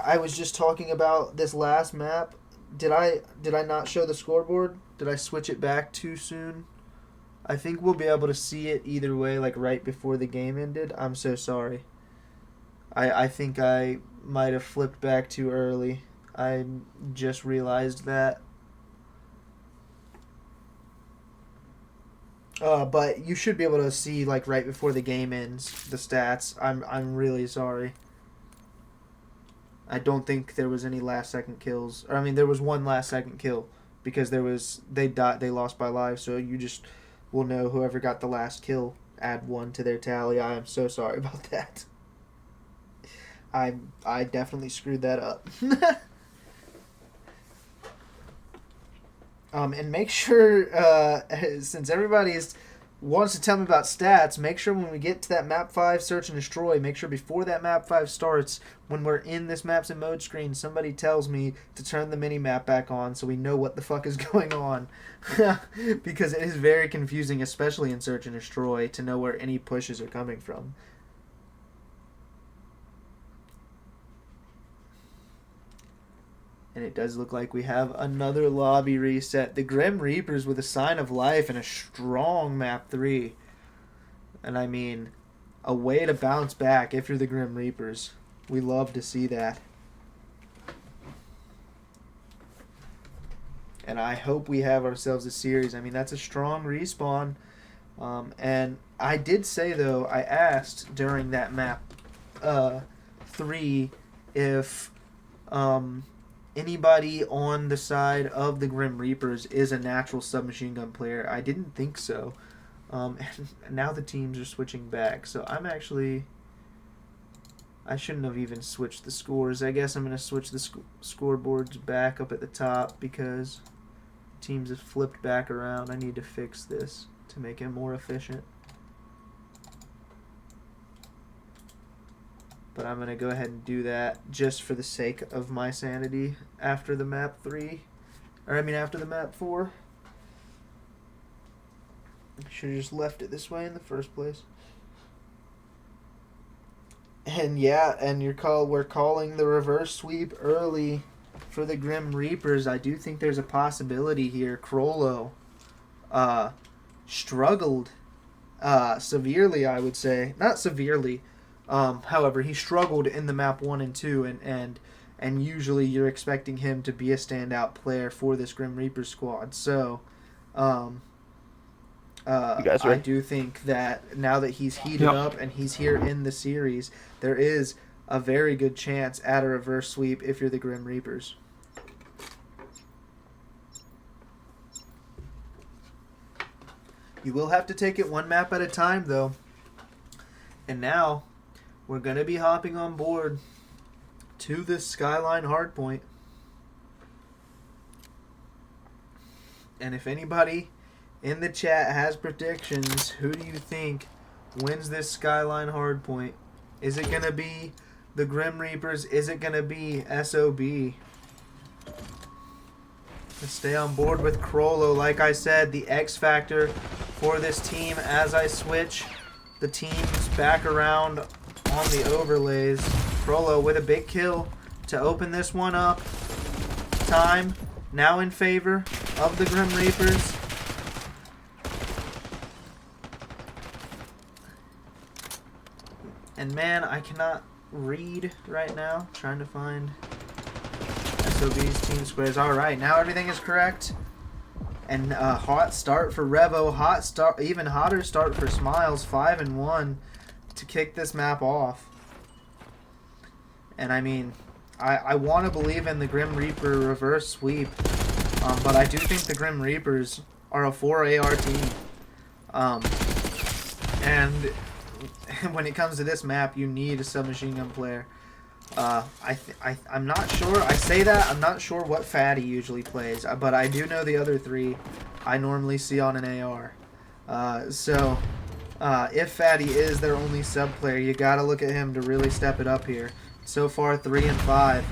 I was just talking about this last map. Did I not show the scoreboard? Did I switch it back too soon? I think we'll be able to see it either way, like right before the game ended. I'm so sorry. I think I might have flipped back too early. I just realized that. But you should be able to see, like, right before the game ends, the stats. I'm really sorry. I don't think there was any last second kills. Or, I mean, there was one last second kill because they lost by live. So you just will know whoever got the last kill, add 1 to their tally. I am so sorry about that. I definitely screwed that up. And make sure, since everybody wants to tell me about stats, make sure when we get to that map 5 search and destroy, make sure before that map 5 starts, when we're in this maps and mode screen, somebody tells me to turn the mini map back on so we know what the fuck is going on. Because it is very confusing, especially in search and destroy, to know where any pushes are coming from. And it does look like we have another lobby reset. The Grim Reapers with a sign of life and a strong map 3. And I mean, a way to bounce back if you're the Grim Reapers. We love to see that. And I hope we have ourselves a series. I mean, that's a strong respawn. And I did say, though, I asked during that map 3 if anybody on the side of the Grim Reapers is a natural submachine gun player. I didn't think so. And now the teams are switching back. So I'm actually... I shouldn't have even switched the scores. I guess I'm going to switch the scoreboards back up at the top because teams have flipped back around. I need to fix this to make it more efficient. But I'm going to go ahead and do that just for the sake of my sanity after the map 3. Or I mean after the map 4. I should have just left it this way in the first place. And yeah, and we're calling the reverse sweep early for the Grim Reapers. I do think there's a possibility here. Crollo struggled severely, I would say. Not severely. However, he struggled in the map 1 and 2, and usually you're expecting him to be a standout player for this Grim Reaper squad. So, I do think that now that he's heated up and he's here in the series, there is a very good chance at a reverse sweep if you're the Grim Reapers. You will have to take it one map at a time, though. And now we're going to be hopping on board to this Skyline hardpoint. And if anybody in the chat has predictions, who do you think wins this Skyline hardpoint? Is it going to be the Grim Reapers? Is it going to be SOB? To stay on board with Crollo, like I said, the X factor for this team as I switch the teams back around on the overlays. Crollo with a big kill to open this one up. Time now in favor of the Grim Reapers. And man, I cannot read right now. Trying to find SOB's team squares. Alright, now everything is correct. And hot start for Revo. Hot start, even hotter start for Smiles. 5-1 to kick this map off. And I mean, I want to believe in the Grim Reaper reverse sweep. But I do think the Grim Reapers are a 4 AR team. And when it comes to this map, you need a submachine gun player. I'm not sure. I say that. I'm not sure what Fatty usually plays. But I do know the other 3 I normally see on an AR. If Fatty is their only sub player, you got to look at him to really step it up here. So far, 3 and 5.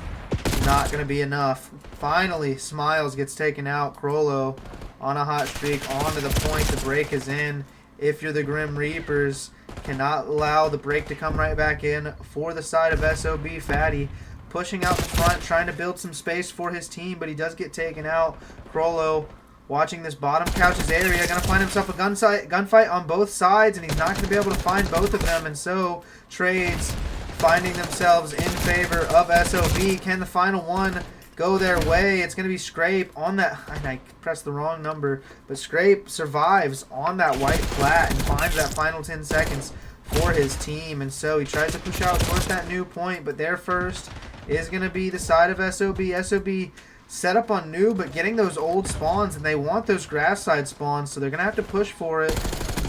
Not going to be enough. Finally, Smiles gets taken out. Crollo on a hot streak. Onto the point. The break is in. If you're the Grim Reapers, cannot allow the break to come right back in for the side of SOB. Fatty pushing out the front, trying to build some space for his team, but he does get taken out. Crollo watching this bottom couches area, going to find himself a gunfight on both sides, and he's not going to be able to find both of them, and so trades finding themselves in favor of SOB. Can the final one go their way? It's going to be Scrape on that, and I pressed the wrong number, but Scrape survives on that white flat and finds that final 10 seconds for his team, and so he tries to push out towards that new point, but there first is going to be the side of SOB. SOB set up on new, but getting those old spawns, and they want those grass side spawns, so they're going to have to push for it.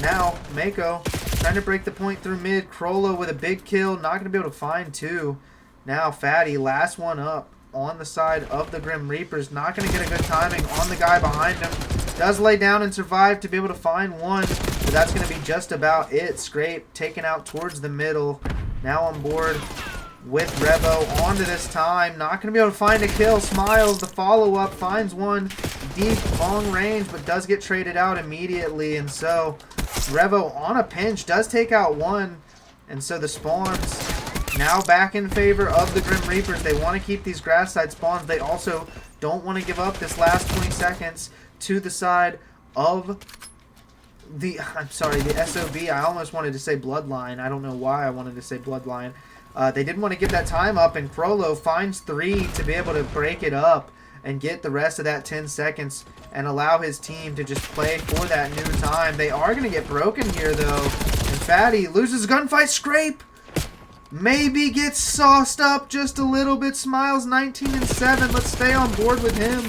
Now, Mako trying to break the point through mid. Crollo with a big kill, not going to be able to find 2. Now, Fatty, last one up on the side of the Grim Reapers. Not going to get a good timing on the guy behind him. Does lay down and survive to be able to find 1, but that's going to be just about it. Scrape taken out towards the middle. Now on board with Revo. Onto this time. Not going to be able to find a kill. Smiles, the follow-up, finds 1 deep, long range, but does get traded out immediately. And so Revo on a pinch does take out 1. And so the spawns now back in favor of the Grim Reapers. They want to keep these grass side spawns. They also don't want to give up this last 20 seconds to the side of the, the SOB. I almost wanted to say Bloodline. I don't know why I wanted to say Bloodline. They didn't want to give that time up, and Crollo finds 3 to be able to break it up and get the rest of that 10 seconds and allow his team to just play for that new time. They are going to get broken here, though. And Fatty loses gunfight. Scrape maybe gets sauced up just a little bit. Smiles 19 and 7. Let's stay on board with him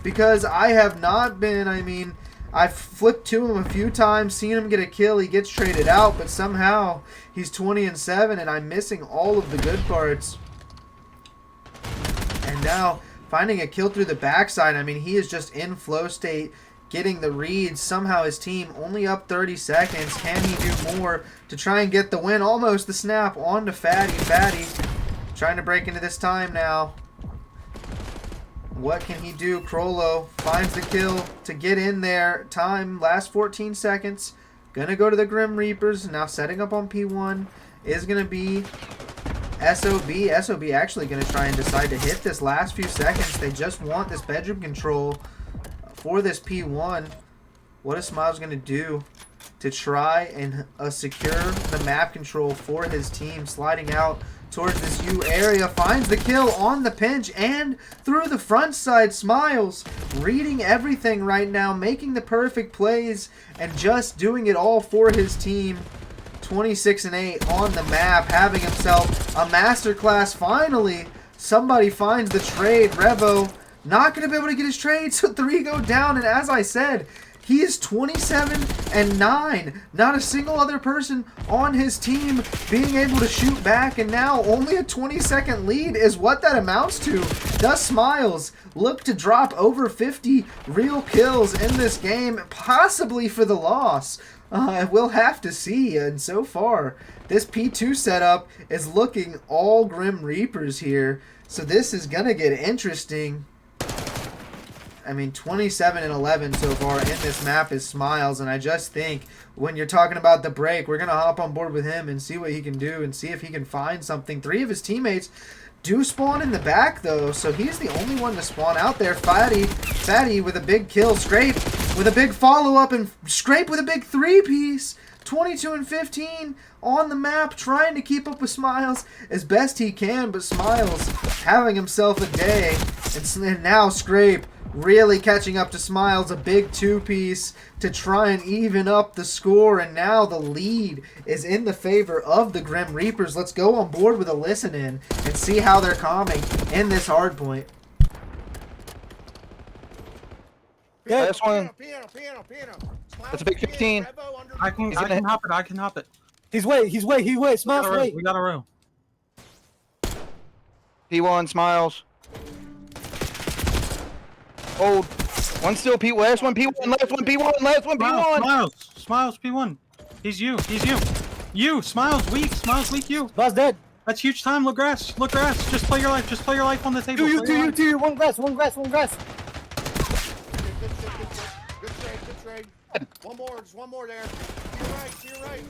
because I have not been, I mean, I've flipped to him a few times, seen him get a kill, he gets traded out, but somehow he's 20 and 7 and I'm missing all of the good parts. And now finding a kill through the backside, I mean, he is just in flow state, getting the reads. Somehow his team only up 30 seconds. Can he do more to try and get the win? Almost the snap on to Fatty. Fatty trying to break into this time now. What can he do? Crollo finds the kill to get in there. Time, last 14 seconds. Gonna go to the Grim Reapers. Now setting up on P1 is gonna be SOB. SOB actually gonna try and decide to hit this last few seconds. They just want this bedroom control for this P1. What is Smiles gonna do to try and secure the map control for his team? Sliding out towards this U area, finds the kill on the pinch and through the front side. Smiles reading everything right now, making the perfect plays and just doing it all for his team. 26 and 8 on the map, having himself a masterclass. Finally, somebody finds the trade. Revo not going to be able to get his trade, so 3 go down, and as I said, he is 27 and 9. Not a single other person on his team being able to shoot back, and now only a 20-second lead is what that amounts to. Does Smiles look to drop over 50 real kills in this game, possibly for the loss? We'll have to see, and so far, this P2 setup is looking all Grim Reapers here, so this is going to get interesting. I mean, 27 and 11 so far in this map is Smiles, and I just think when you're talking about the break, we're going to hop on board with him and see what he can do and see if he can find something. 3 of his teammates do spawn in the back, though, so he's the only one to spawn out there. Fatty with a big kill. Scrape with a big follow-up, and Scrape with a big 3-piece. 22 and 15 on the map, trying to keep up with Smiles as best he can, but Smiles having himself a day, and now Scrape really catching up to Smiles, a big 2-piece to try and even up the score, and now the lead is in the favor of the Grim Reapers. Let's go on board with a listen in and see how they're calming in this hard point. Yeah, this one. Piano. That's a big 15. I can hop it. I can hop it. He's wait. Smiles, wait. We got a room. P1, Smiles. Hold. One still P1. Last one P1. Last one P1. Last one P1. Smiles P1. He's you. You. Smiles weak. You. Boss dead. That's huge time. Look grass. Just play your life on the table. Do you. One grass. Good trade. Just one more there. To your right.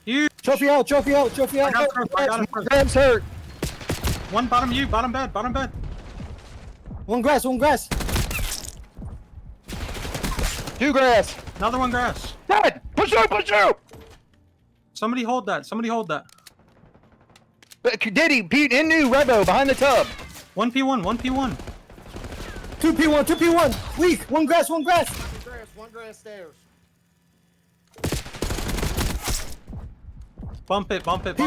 You. Trophy out. I got him first. Grab's hurt. One bottom you. Bottom bed. One grass. 2 grass. Another one grass. Dead. Push out. Somebody hold that. Diddy, Pete, in new, Revo, behind the tub. 1P1. 2P1. Weak. One grass. One grass stairs. Bump it. P1.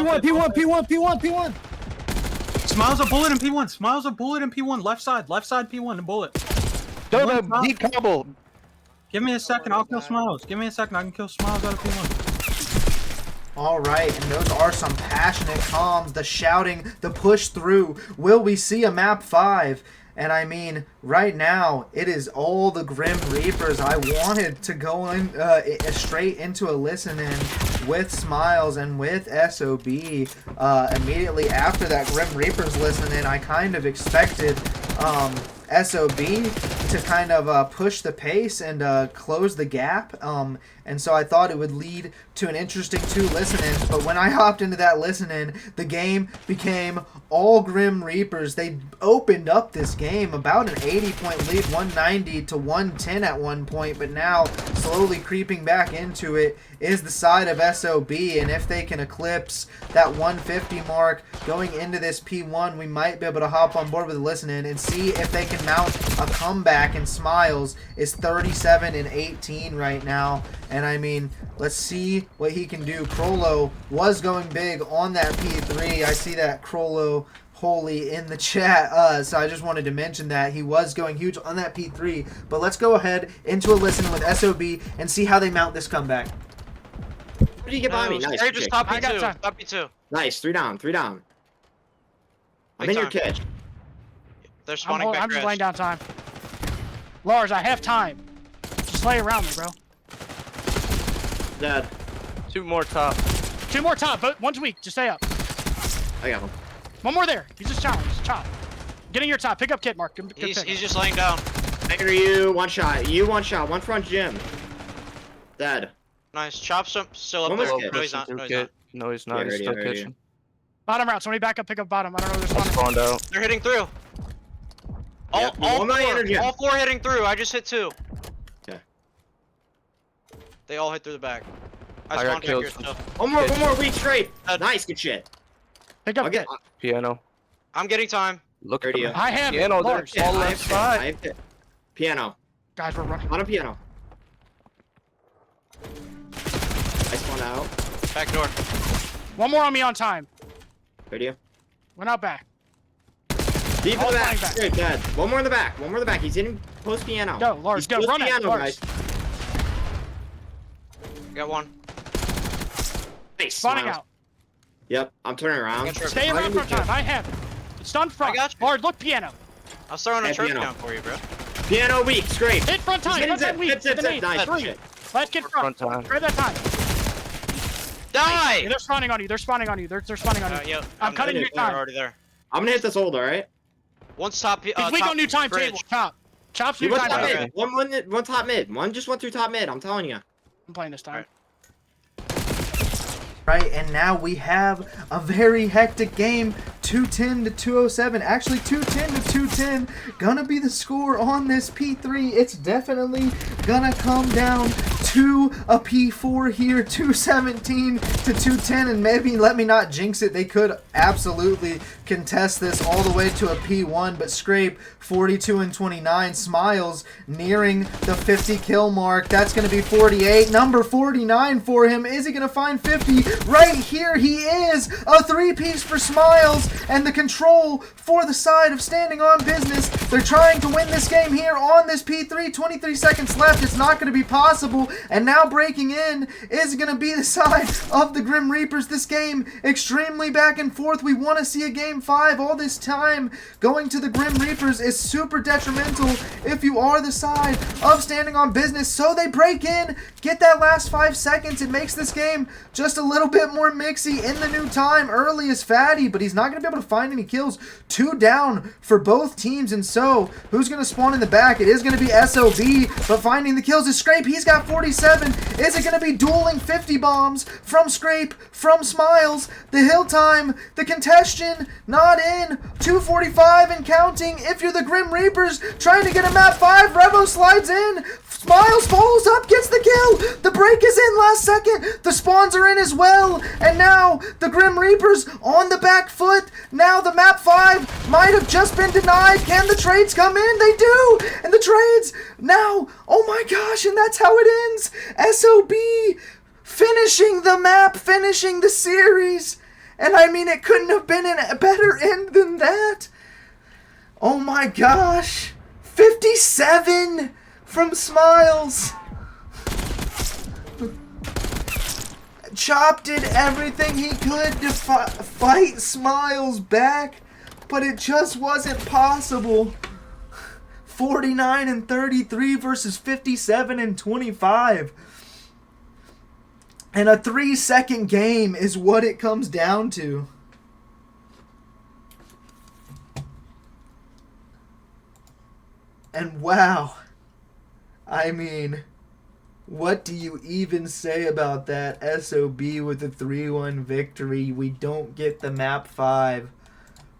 Smiles a bullet in P1. Left side P1, a bullet. Dobo, deep cobble. Give me a second, I'll kill Smiles. I can kill Smiles out of P1. All right, and those are some passionate comms, the shouting, the push through. Will we see a map 5? And I mean, right now, it is all the Grim Reapers. I wanted to go in straight into a listen-in with Smiles and with SOB. Immediately after that Grim Reapers listen-in, I kind of expected SOB to kind of push the pace and close the gap. And so I thought it would lead to an interesting 2 listen-ins. But when I hopped into that listen-in, the game became all Grim Reapers. They opened up this game about an 80-point lead, 190 to 110 at one point. But now, slowly creeping back into it, is the side of SOB, and if they can eclipse that 150 mark going into this P1, we might be able to hop on board with listening and see if they can mount a comeback. And Smiles is 37-18 right now, and I mean, let's see what he can do. Crollo was going big on that P3. I see that Crollo Holy in the chat, so I just wanted to mention that he was going huge on that P3. But let's go ahead into a listen with SOB and see how they mount this comeback. What did you get behind me? Nice. Hey, just top I got B2. time. Top B2. Nice. 3 down. 3 down. I'm Big in your time. kitchen. They're spawning back I'm just rest. laying down time. Lars, I have time. Just lay around me, bro. Dead. 2 more top. 2 more top, but one's weak. Just stay up. I got him. One more there. He's just challenged. Just chop. Getting your top. Pick up kit, Mark. Good He's pick. just laying down. I hear you. 1 shot. You 1 shot. 1 front gym. Dead. Nice. Chop's still up One was there. kit. No, he's not. No, he's not. No, he's not. Yeah, He's ready, still ready. kitchen. Bottom route. Somebody back up. Pick up bottom. I don't know where they're I spawning. spawned out. They're hitting through. Yeah, one more energy. All 4 hitting through. I just hit 2. Okay. They all hit through the back. I got spawned back killed. here still. One more week straight. Dead. Nice. Good shit. Pick up I'll get. kit. Piano. I'm getting time. Look at Dirty. him. I have it. Piano, they're Lars. all I left have kit. side. I have kit. Piano. Guys, we're running. On a piano. I spawned out. Back door. One more on me on time. Radio. Went out back. Deep in All the back. flying back. Straight dead. One more in the back. One more in the back. He's hitting post piano. Go, Lars. He's Go. post Run it. piano, Lars. guys. Got 1. Nice. Spawning Smiles. out. Yep. I'm turning around. Got your- Stay around front time. I have it. It's done front. got you. Lars, look piano. I was throwing a Hey, church piano. down for you, bro. Piano weak. Scrape. Hit front time. He's Front hitting time weak. zip. Zip, Hit zip, an eight. Nice. Three. Shit. Let's get front. Front time. Grab that time. Die! Yeah, they're spawning on you. They're spawning on you. They're spawning on you. Yep. I'm cutting good. your They're time. already there. I'm gonna hit this old, alright? One's top. He's weak top on new time bridge. table. Chop. Chop's You new went time top table. mid. One top mid. One just went through top mid. I'm telling you. I'm playing this time. Right, and now we have a very hectic game, 210 to 207. Actually, 210 to 210. Gonna be the score on this P3. It's definitely gonna come down to a P4 here, 217 to 210. And maybe, let me not jinx it, they could absolutely contest this all the way to a P1. But Scrape, 42 and 29. Smiles nearing the 50 kill mark. That's gonna be 48. Number 49 for him. Is he gonna find 50? Right here he is. A 3-piece for Smiles, and the control for the side of Standing on Business. They're trying to win this game here on this P3. 23 seconds left. It's not going to be possible. And now breaking in is going to be the side of the Grim Reapers. This game extremely back and forth. We want to see a game 5. All this time going to the Grim Reapers is super detrimental if you are the side of Standing on Business. So they break in, get that last 5 seconds. It makes this game just a little bit more mixy in the new time. Early is Fatty, but he's not going to be able to find any kills. 2 down for both teams. And so who's going to spawn in the back? It is going to be SOB, but finding the kills is Scrape. He's got 47. Is it going to be dueling 50 bombs from Scrape, from Smiles? The hill time, the congestion, not in. 2:45 and counting. If you're the Grim Reapers trying to get a map 5, Revo slides in. Smiles follows up, gets the kill. The break is in last second. The spawns are in as well. And now the Grim Reapers on the back foot. Now the map 5 might have just been denied. Can the trades come in? They do. And the trades now. Oh my gosh. And that's how it ends. SOB finishing the map, finishing the series. And I mean, it couldn't have been a better end than that. Oh my gosh. 57 from Smiles. Chop did everything he could to fight Smiles back, but it just wasn't possible. 49 and 33 versus 57 and 25. And a 3-second game is what it comes down to. And wow, I mean, what do you even say about that? SOB with a 3-1 victory. We don't get the map 5,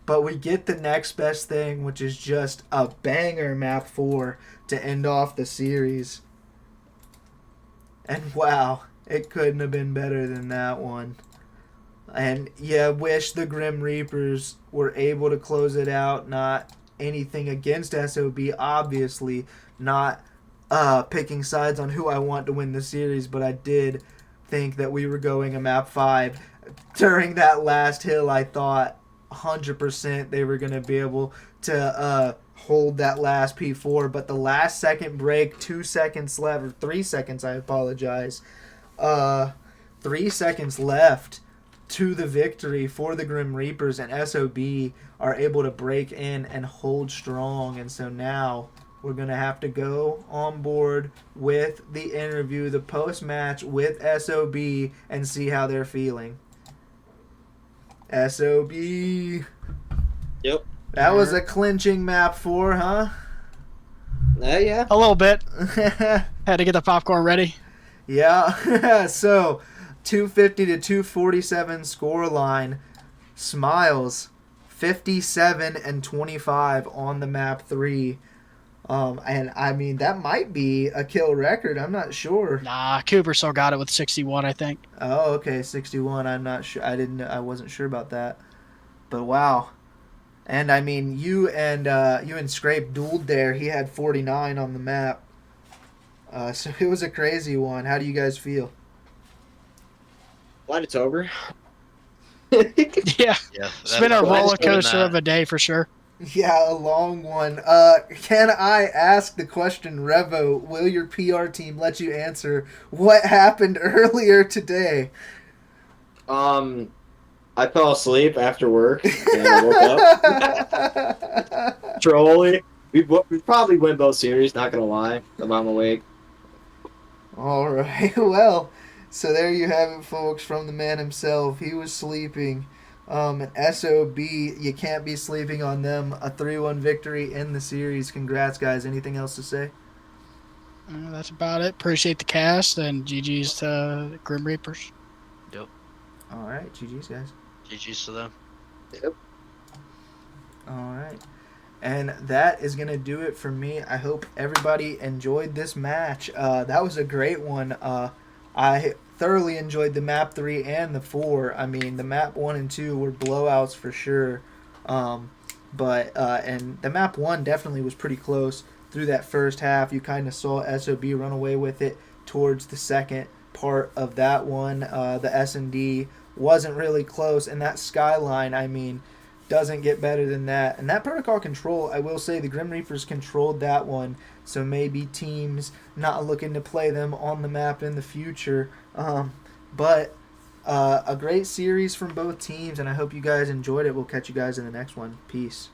but we get the next best thing, which is just a banger map 4 to end off the series. And wow, It couldn't have been better than that one. And yeah, wish the Grim Reapers were able to close it out. Not anything against SOB, obviously. Not picking sides on who I want to win the series, but I did think that we were going a map 5. During that last hill, I thought 100% they were going to be able to hold that last P4, but the last second break, 2 seconds left, or 3 seconds, I apologize. 3 seconds left to the victory for the Grim Reapers, and SOB are able to break in and hold strong. And so now we're going to have to go on board with the interview, the post-match with SOB, and see how they're feeling. SOB. Yep. That was a clinching map 4, huh? Yeah. A little bit. Had to get the popcorn ready. Yeah. So 250 to 247 score line. Smiles 57 and 25 on the map 3. And I mean that might be a kill record. I'm not sure. Nah, Cooper still got it with 61, I think. Oh, okay, 61. I'm not sure. I wasn't sure about that. But wow. And I mean, you and Scrape dueled there. He had 49 on the map. So it was a crazy one. How do you guys feel? Glad it's over. Yeah, Yeah, it's been a roller coaster of a day for sure. Yeah, a long one. Can I ask the question, Revo? Will your PR team let you answer what happened earlier today? I fell asleep after work and I woke up. Trolly. We probably win both series, not gonna lie. I'm awake. All right. Well, so there you have it, folks, from the man himself. He was sleeping. And SOB, you can't be sleeping on them. A 3-1 victory in the series. Congrats, guys. Anything else to say? That's about it. Appreciate the cast and GG's to Grim Reapers. Yep. All right. GG's, guys. GG's to them. Yep. All right. And that is going to do it for me. I hope everybody enjoyed this match. That was a great one. I thoroughly enjoyed the map 3 and the 4. I mean, the map 1 and 2 were blowouts for sure. And the map 1 definitely was pretty close through that first half. You kind of saw SOB run away with it towards the second part of that one. The S&D wasn't really close, and that skyline, I mean, doesn't get better than that. And that protocol control, I will say, the Grim Reapers controlled that one, so maybe teams not looking to play them on the map in the future. But a great series from both teams, and I hope you guys enjoyed it. We'll catch you guys in the next one. Peace.